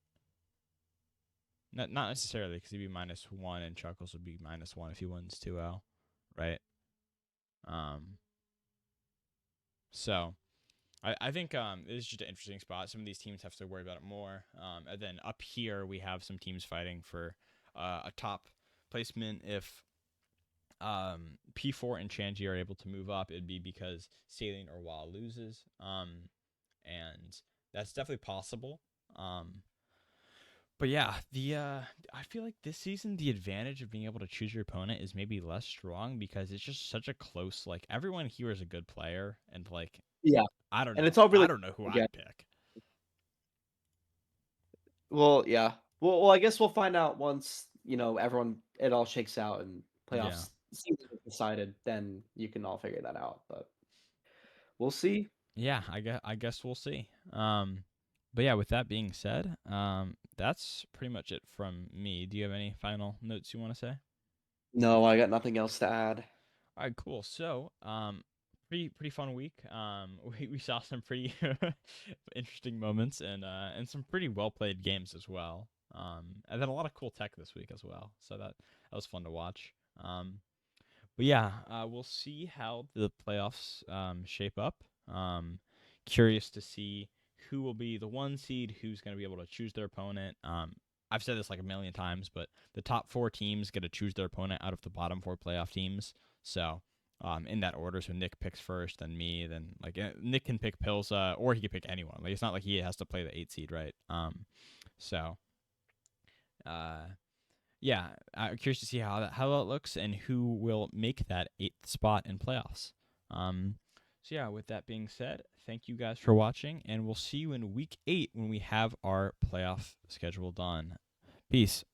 not necessarily, because he'd be -1 and Chuckles would be -1 if he wins 2-0, right? Um, so I think this is just an interesting spot. Some of these teams have to worry about it more. And then up here, we have some teams fighting for a top placement. If P4 and Chanji are able to move up, it'd be because Saline or Wall loses. And that's definitely possible. But yeah, the I feel like this season the advantage of being able to choose your opponent is maybe less strong, because it's just such a close, like, everyone here is a good player, and like Yeah. I don't And know. it's all I really don't know who again. I'd pick. Well, yeah. Well, I guess we'll find out once everyone it all shakes out and Yeah. playoffs season is decided. Then you can all figure that out. But we'll see. Yeah, I guess we'll see. But yeah, with that being said, that's pretty much it from me. Do you have any final notes you want to say? No, I got nothing else to add. All right, cool. So, pretty fun week. We saw some pretty interesting moments, and some pretty well played games as well. And then a lot of cool tech this week as well. So that was fun to watch. But yeah, we'll see how the playoffs shape up. Curious to see who will be the 1 seed, who's going to be able to choose their opponent. I've said this like a million times, but the top 4 teams get to choose their opponent out of the bottom 4 playoff teams. So, in that order. So Nick picks first, then me, then like Nick can pick Pilsa, or he can pick anyone. Like, it's not like he has to play the 8 seed, right? So, uh, yeah, I'm curious to see how that looks and who will make that 8th spot in playoffs. So yeah, with that being said, thank you guys for watching, and we'll see you in week 8 when we have our playoff schedule done. Peace.